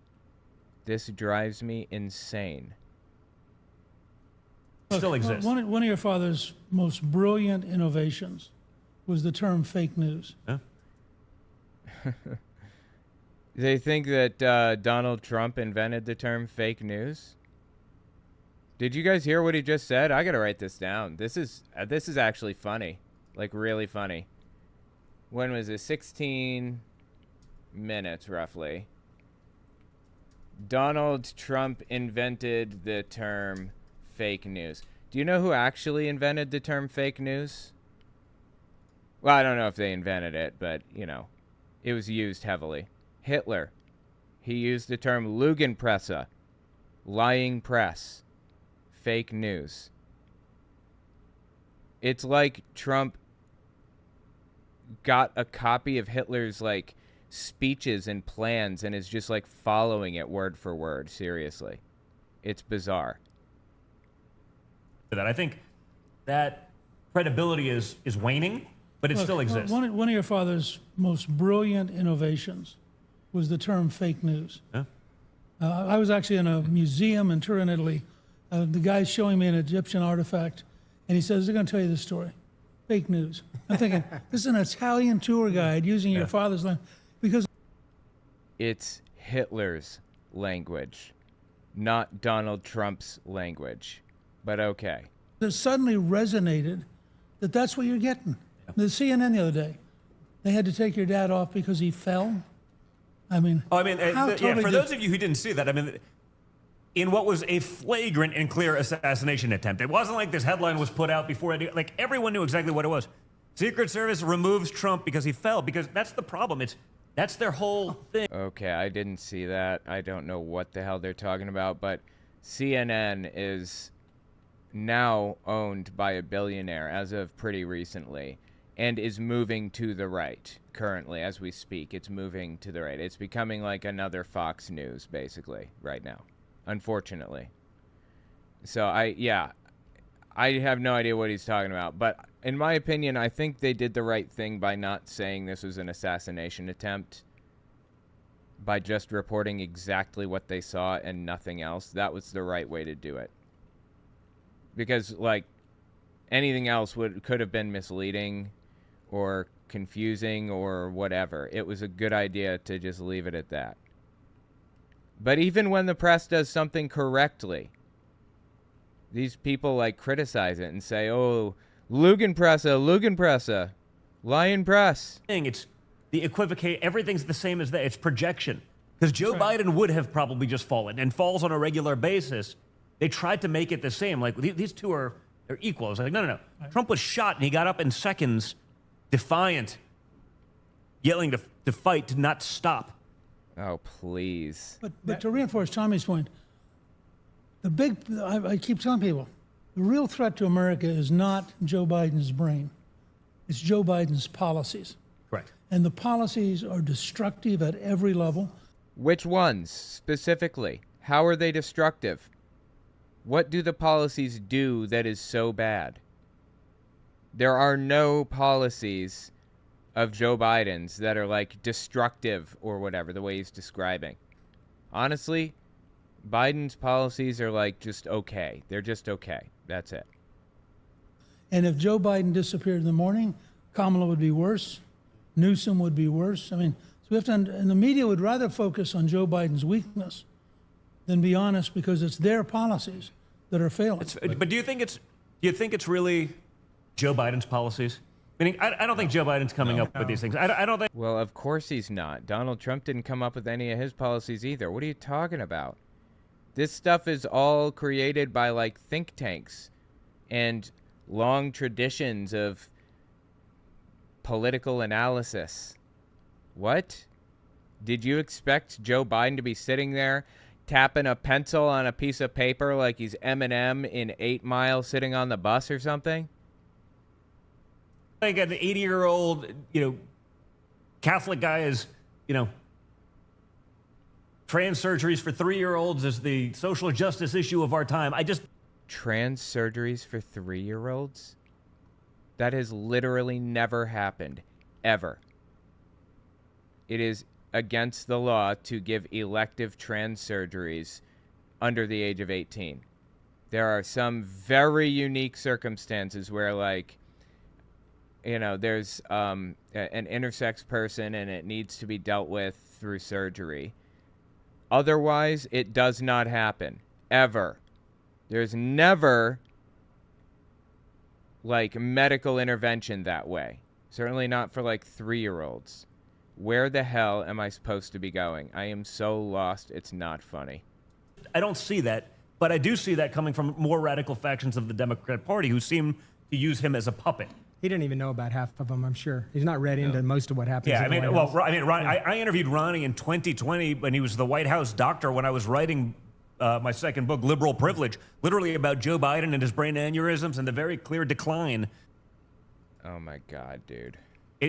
This drives me insane.
Still exists.
One of your father's most brilliant innovations was the term fake news.
Huh?
They think that Donald Trump invented the term fake news. Did you guys hear what he just said? I gotta write this down. This is actually funny, like really funny. When was it? 16 minutes roughly. Donald Trump invented the term fake news. Do you know who actually invented the term fake news? Well, I don't know if they invented it, but, you know, it was used heavily. Hitler. He used the term Lügenpresse, lying press, fake news. It's like Trump got a copy of Hitler's, like, speeches and plans and is just, like, following it word for word. Seriously. It's bizarre.
That I think that credibility is waning, but it still exists.
One of your father's most brilliant innovations was the term fake news.
Huh?
I was actually in a museum in Turin, Italy. The guy's showing me an Egyptian artifact, and he says, they're going to tell you this story. Fake news. I'm thinking, this is an Italian tour guide using your father's language. Because
it's Hitler's language, not Donald Trump's language. But okay.
It suddenly resonated that that's what you're getting. The CNN the other day, they had to take your dad off because he fell. I mean,
for those of you who didn't see that, I mean, in what was a flagrant and clear assassination attempt, it wasn't like this headline was put out before, like everyone knew exactly what it was. Secret Service removes Trump because he fell, because that's the problem. That's their whole thing.
Okay, I didn't see that. I don't know what the hell they're talking about, but CNN is now owned by a billionaire as of pretty recently, and is moving to the right currently as we speak. It's moving to the right. It's becoming like another Fox News basically right now, unfortunately. So I have no idea what he's talking about, but in my opinion, I think they did the right thing by not saying this was an assassination attempt, by just reporting exactly what they saw and nothing else. That was the right way to do it. Because, like, anything else could have been misleading or confusing or whatever. It was a good idea to just leave it at that. But even when the press does something correctly, these people, like, criticize it and say, oh, Lügenpresse, lying press.
It's the equivocate. Everything's the same as that. It's projection. Because Joe Biden would have probably just fallen and falls on a regular basis. They tried to make it the same. Like, these two are equal. I was like, no. Trump was shot, and he got up in seconds, defiant, yelling to fight, to not stop.
Oh, please.
But to reinforce Tommy's point, I keep telling people, the real threat to America is not Joe Biden's brain. It's Joe Biden's policies.
Correct.
And the policies are destructive at every level.
Which ones, specifically? How are they destructive? What do the policies do that is so bad? There are no policies of Joe Biden's that are, like, destructive or whatever, the way he's describing. Honestly, Biden's policies are, like, just okay. They're just okay. That's it.
And if Joe Biden disappeared in the morning, Kamala would be worse. Newsom would be worse. I mean, so we have to, and the media would rather focus on Joe Biden's weakness than be honest, because it's their policies that are failing.
But do you think it's really Joe Biden's policies? Meaning, I don't think Joe Biden's coming up with these things. I don't think.
Well, of course he's not. Donald Trump didn't come up with any of his policies either. What are you talking about? This stuff is all created by, like, think tanks and long traditions of political analysis. What? Did you expect Joe Biden to be sitting there tapping a pencil on a piece of paper like he's Eminem in 8 Mile sitting on the bus or something?
Like an 80-year-old, Catholic guy is, trans surgeries for 3-year-olds is the social justice issue of our time.
Trans surgeries for 3-year-olds? That has literally never happened, ever. It is against the law to give elective trans surgeries under the age of 18. There are some very unique circumstances where, like, there's an intersex person and it needs to be dealt with through surgery. Otherwise, it does not happen, ever. There's never, like, medical intervention that way. Certainly not for, like, 3-year-olds. Where the hell am I supposed to be going? I am so lost, it's not funny.
I don't see that, but I do see that coming from more radical factions of the Democrat Party who seem to use him as a puppet.
He didn't even know about half of them, I'm sure. He's not read into most of what happens.
Yeah,
in the White House.
Ron, I interviewed Ronnie in 2020 when he was the White House doctor when I was writing my second book, Liberal Privilege, literally about Joe Biden and his brain aneurysms and the very clear decline.
Oh my God, dude.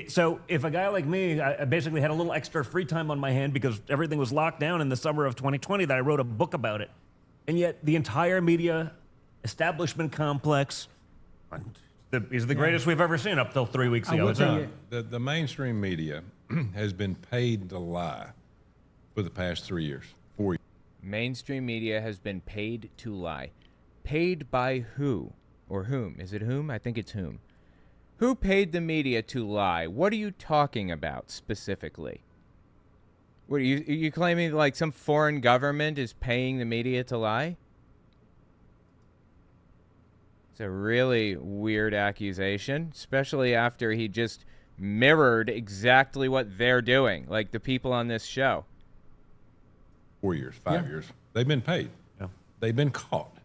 So if a guy like me, I basically had a little extra free time on my hand because everything was locked down in the summer of 2020 that I wrote a book about it. And yet the entire media establishment complex is the greatest we've ever seen up till 3 weeks ago.
The mainstream media has been paid to lie for the past 3 years, 4 years.
Mainstream media has been paid to lie. Paid by who? Or whom? Is it whom? I think it's whom. Who paid the media to lie? What are you talking about specifically? What are you claiming, like, some foreign government is paying the media to lie? It's a really weird accusation, especially after he just mirrored exactly what they're doing, like the people on this show.
4 years, 5 years. They've been paid.
Yeah.
They've been caught.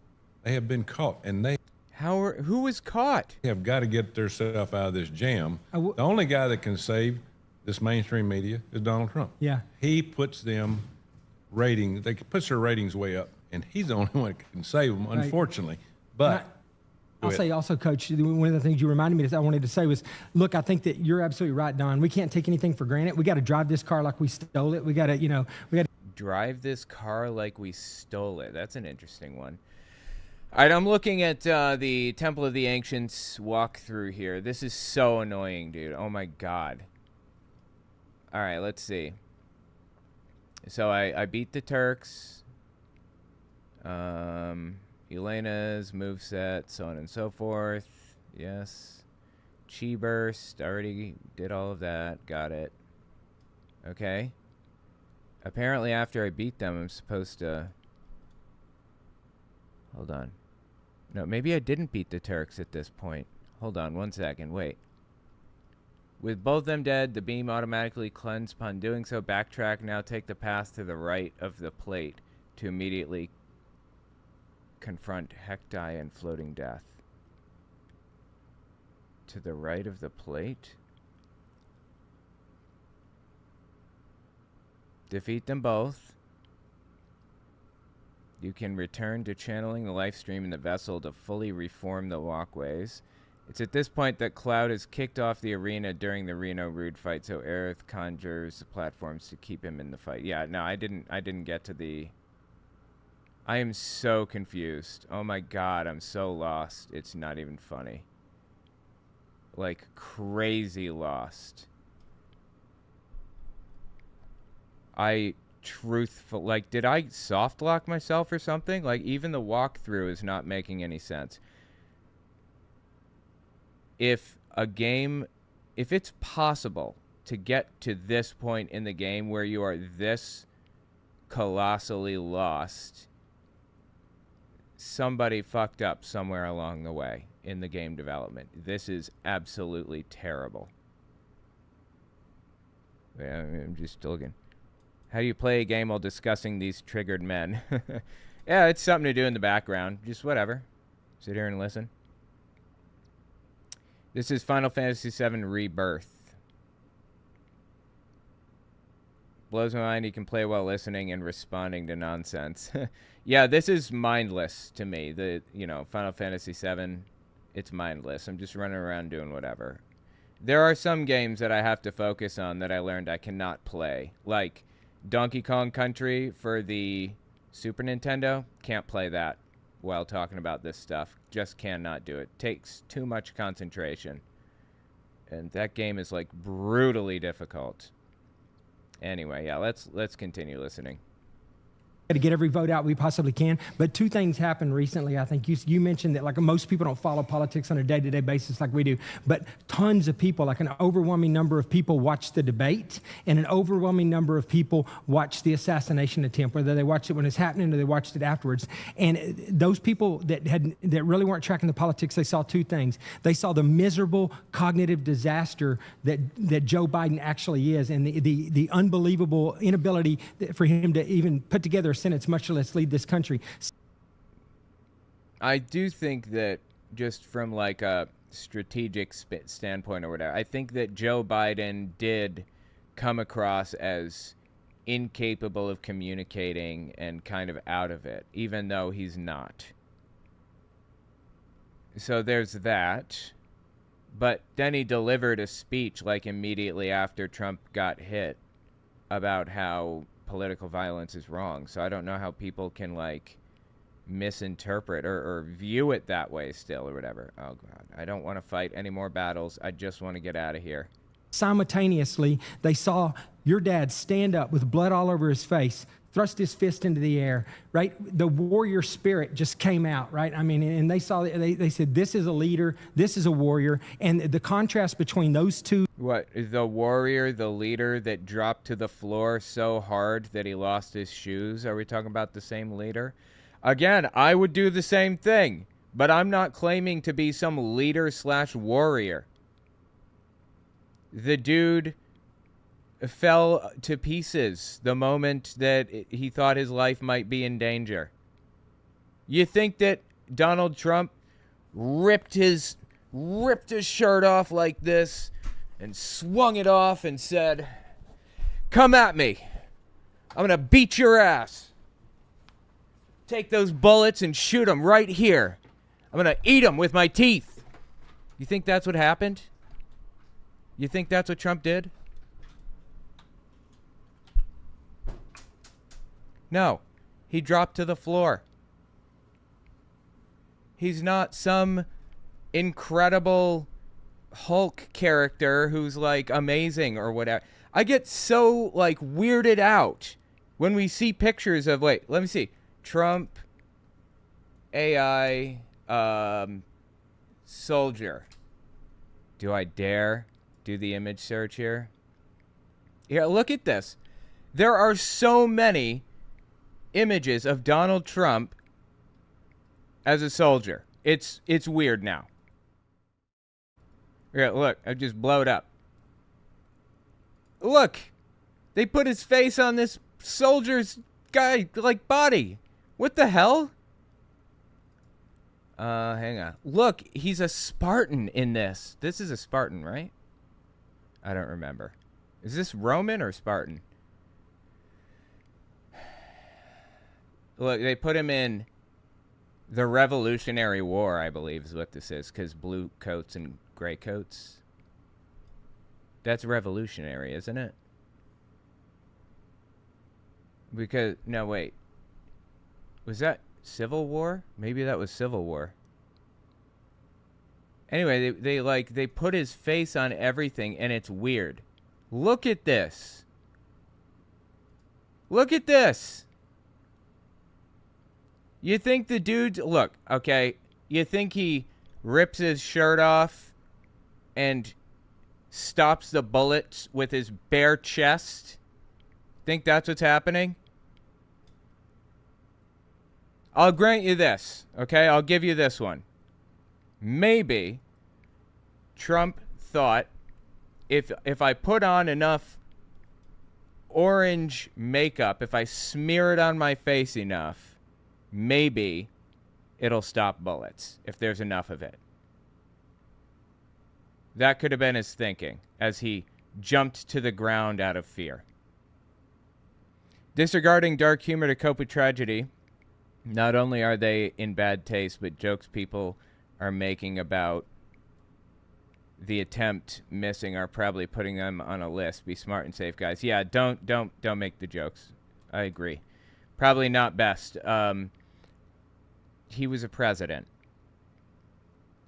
They have been caught, and
who was caught?
They have got to get themselves out of this jam. The only guy that can save this mainstream media is Donald Trump.
Yeah.
He puts them ratings, puts their ratings way up, and he's the only one that can save them, unfortunately. But
I'll say also, Coach, one of the things you reminded me that I wanted to say was, look, I think that you're absolutely right, Don. We can't take anything for granted. We got to drive this car like we stole it. We got to,
drive this car like we stole it. That's an interesting one. All right, I'm looking at the Temple of the Ancients walkthrough here. This is so annoying, dude. Oh my God. All right, let's see. So I beat the Turks. Elena's moveset, so on and so forth. Yes. Chi burst. Already did all of that. Got it. Okay. Apparently after I beat them, I'm supposed to... Hold on. No, maybe I didn't beat the Turks at this point. Hold on 1 second. Wait. With both them dead, the beam automatically cleansed. Upon doing so, backtrack. Now take the path to the right of the plate to immediately confront Hectai and Floating Death. To the right of the plate? Defeat them both. You can return to channeling the life stream in the vessel to fully reform the walkways. It's at this point that Cloud is kicked off the arena during the Reno Rude fight, so Aerith conjures the platforms to keep him in the fight. Yeah, no, I didn't get to the... I am so confused. Oh my God, I'm so lost. It's not even funny. Like, crazy lost. Like, did I soft lock myself or something? Like, even the walkthrough is not making any sense. If it's possible to get to this point in the game where you are this colossally lost, somebody fucked up somewhere along the way. in the game development. This is absolutely terrible. Yeah, I'm just looking. How do you play a game while discussing these triggered men? Yeah, it's something to do in the background. Just whatever. Sit here and listen. This is Final Fantasy VII Rebirth. Blows my mind you can play while listening and responding to nonsense. Yeah, this is mindless to me. Final Fantasy VII, it's mindless. I'm just running around doing whatever. There are some games that I have to focus on that I learned I cannot play. Like Donkey Kong Country for the Super Nintendo. Can't play that while talking about this stuff. Just cannot do it. Takes too much concentration. And that game is like brutally difficult. Anyway, yeah, let's continue listening.
To get every vote out we possibly can. But two things happened recently. I think you mentioned that like most people don't follow politics on a day-to-day basis like we do, but tons of people, like an overwhelming number of people watched the debate, and an overwhelming number of people watched the assassination attempt, whether they watched it when it's happening or they watched it afterwards. And those people that really weren't tracking the politics, they saw two things. They saw the miserable cognitive disaster that Joe Biden actually is, and the unbelievable inability for him to even put together sentence, much less lead this country.
I do think that just from like a strategic standpoint or whatever, I think that Joe Biden did come across as incapable of communicating and kind of out of it, even though he's not. So there's that. But then he delivered a speech like immediately after Trump got hit about how political violence is wrong. So I don't know how people can like misinterpret or view it that way still or whatever. Oh God, I don't want to fight any more battles. I just want to get out of here.
Simultaneously, they saw your dad stand up with blood all over his face, thrust his fist into the air, right? The warrior spirit just came out, right? I mean, and they saw, they said, this is a leader, this is a warrior. And the contrast between those two.
What, the warrior, the leader that dropped to the floor so hard that he lost his shoes? Are we talking about the same leader? Again, I would do the same thing, but I'm not claiming to be some leader/warrior. The dude fell to pieces the moment that he thought his life might be in danger. You think that Donald Trump ripped his shirt off like this and swung it off and said, "Come at me. I'm going to beat your ass. Take those bullets and shoot them right here. I'm going to eat them with my teeth." You think that's what happened? You think that's what Trump did? No. He dropped to the floor. He's not some incredible Hulk character who's like amazing or whatever. I get so like weirded out when we see pictures of, wait, let me see. Trump AI soldier. Do I dare do the image search here? Here, look at this. There are so many images of Donald Trump as a soldier. It's weird now. Here, look, I just blowed up. Look, they put his face on this soldier's guy like body. What the hell? Hang on. Look, he's a Spartan in this. This is a Spartan, right? I don't remember. Is this Roman or Spartan? Look, they put him in the Revolutionary War, I believe is what this is, because blue coats and gray coats. That's revolutionary, isn't it? Because, no, wait. Was that Civil War? Maybe that was Civil War. Anyway, they put his face on everything, and it's weird. Look at this. Look at this. You think the dude... Look, okay. You think he rips his shirt off and stops the bullets with his bare chest? Think that's what's happening? I'll grant you this, okay? I'll give you this one. maybe Trump thought if I put on enough orange makeup, if I smear it on my face enough, maybe it'll stop bullets if there's enough of it. That could have been his thinking as he jumped to the ground out of fear. Disregarding dark humor to cope with tragedy, not only are they in bad taste, but jokes people are making about the attempt missing are probably putting them on a list. Be smart and safe, guys. Yeah, don't make the jokes. I agree. Probably not best. He was a president.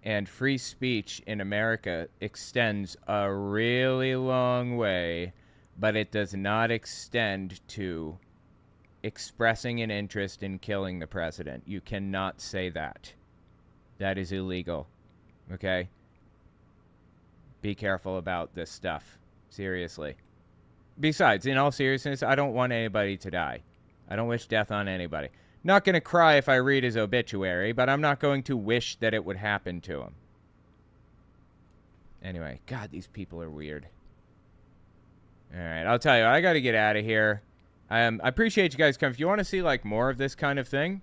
And free speech in America extends a really long way, but it does not extend to expressing an interest in killing the president. You cannot say that. That is illegal. Okay? Be careful about this stuff. Seriously. Besides, in all seriousness, I don't want anybody to die. I don't wish death on anybody. Not going to cry if I read his obituary, but I'm not going to wish that it would happen to him. Anyway, God, these people are weird. All right, I'll tell you, I got to get out of here. I appreciate you guys coming. If you want to see like more of this kind of thing,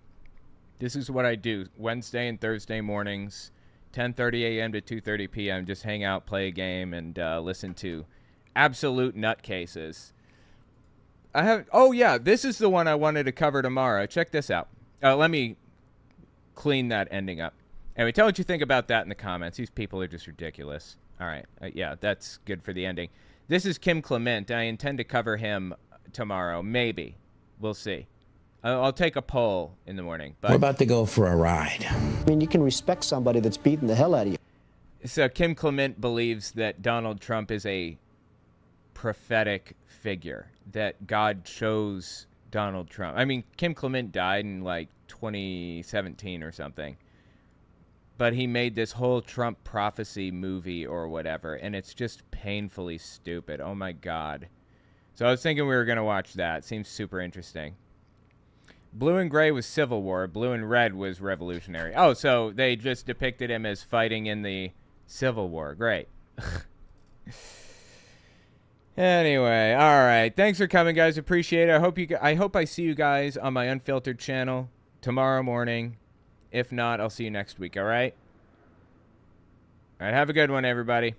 this is what I do Wednesday and Thursday mornings, 10:30 a.m. to 2:30 p.m. Just hang out, play a game, and listen to absolute nutcases. Oh, yeah, this is the one I wanted to cover tomorrow. Check this out. Let me clean that ending up. Anyway, tell what you think about that in the comments. These people are just ridiculous. All right. Yeah, that's good for the ending. This is Kim Clement. I intend to cover him tomorrow. Maybe. We'll see. I'll take a poll in the morning. But
we're about to go for a ride.
I mean, you can respect somebody that's beating the hell out of you.
So Kim Clement believes that Donald Trump is a prophetic figure, that God chose Donald Trump. I mean, Kim Clement died in like 2017 or something, but he made this whole Trump prophecy movie or whatever, and it's just painfully stupid. Oh my God. So I was thinking we were going to watch that. Seems super interesting. Blue and gray was Civil War. Blue and red was revolutionary. Oh, so they just depicted him as fighting in the Civil War. Great. Anyway, all right. Thanks for coming, guys. Appreciate it. I hope I see you guys on my Unfiltered channel tomorrow morning. If not, I'll see you next week, all right? All right, have a good one, everybody.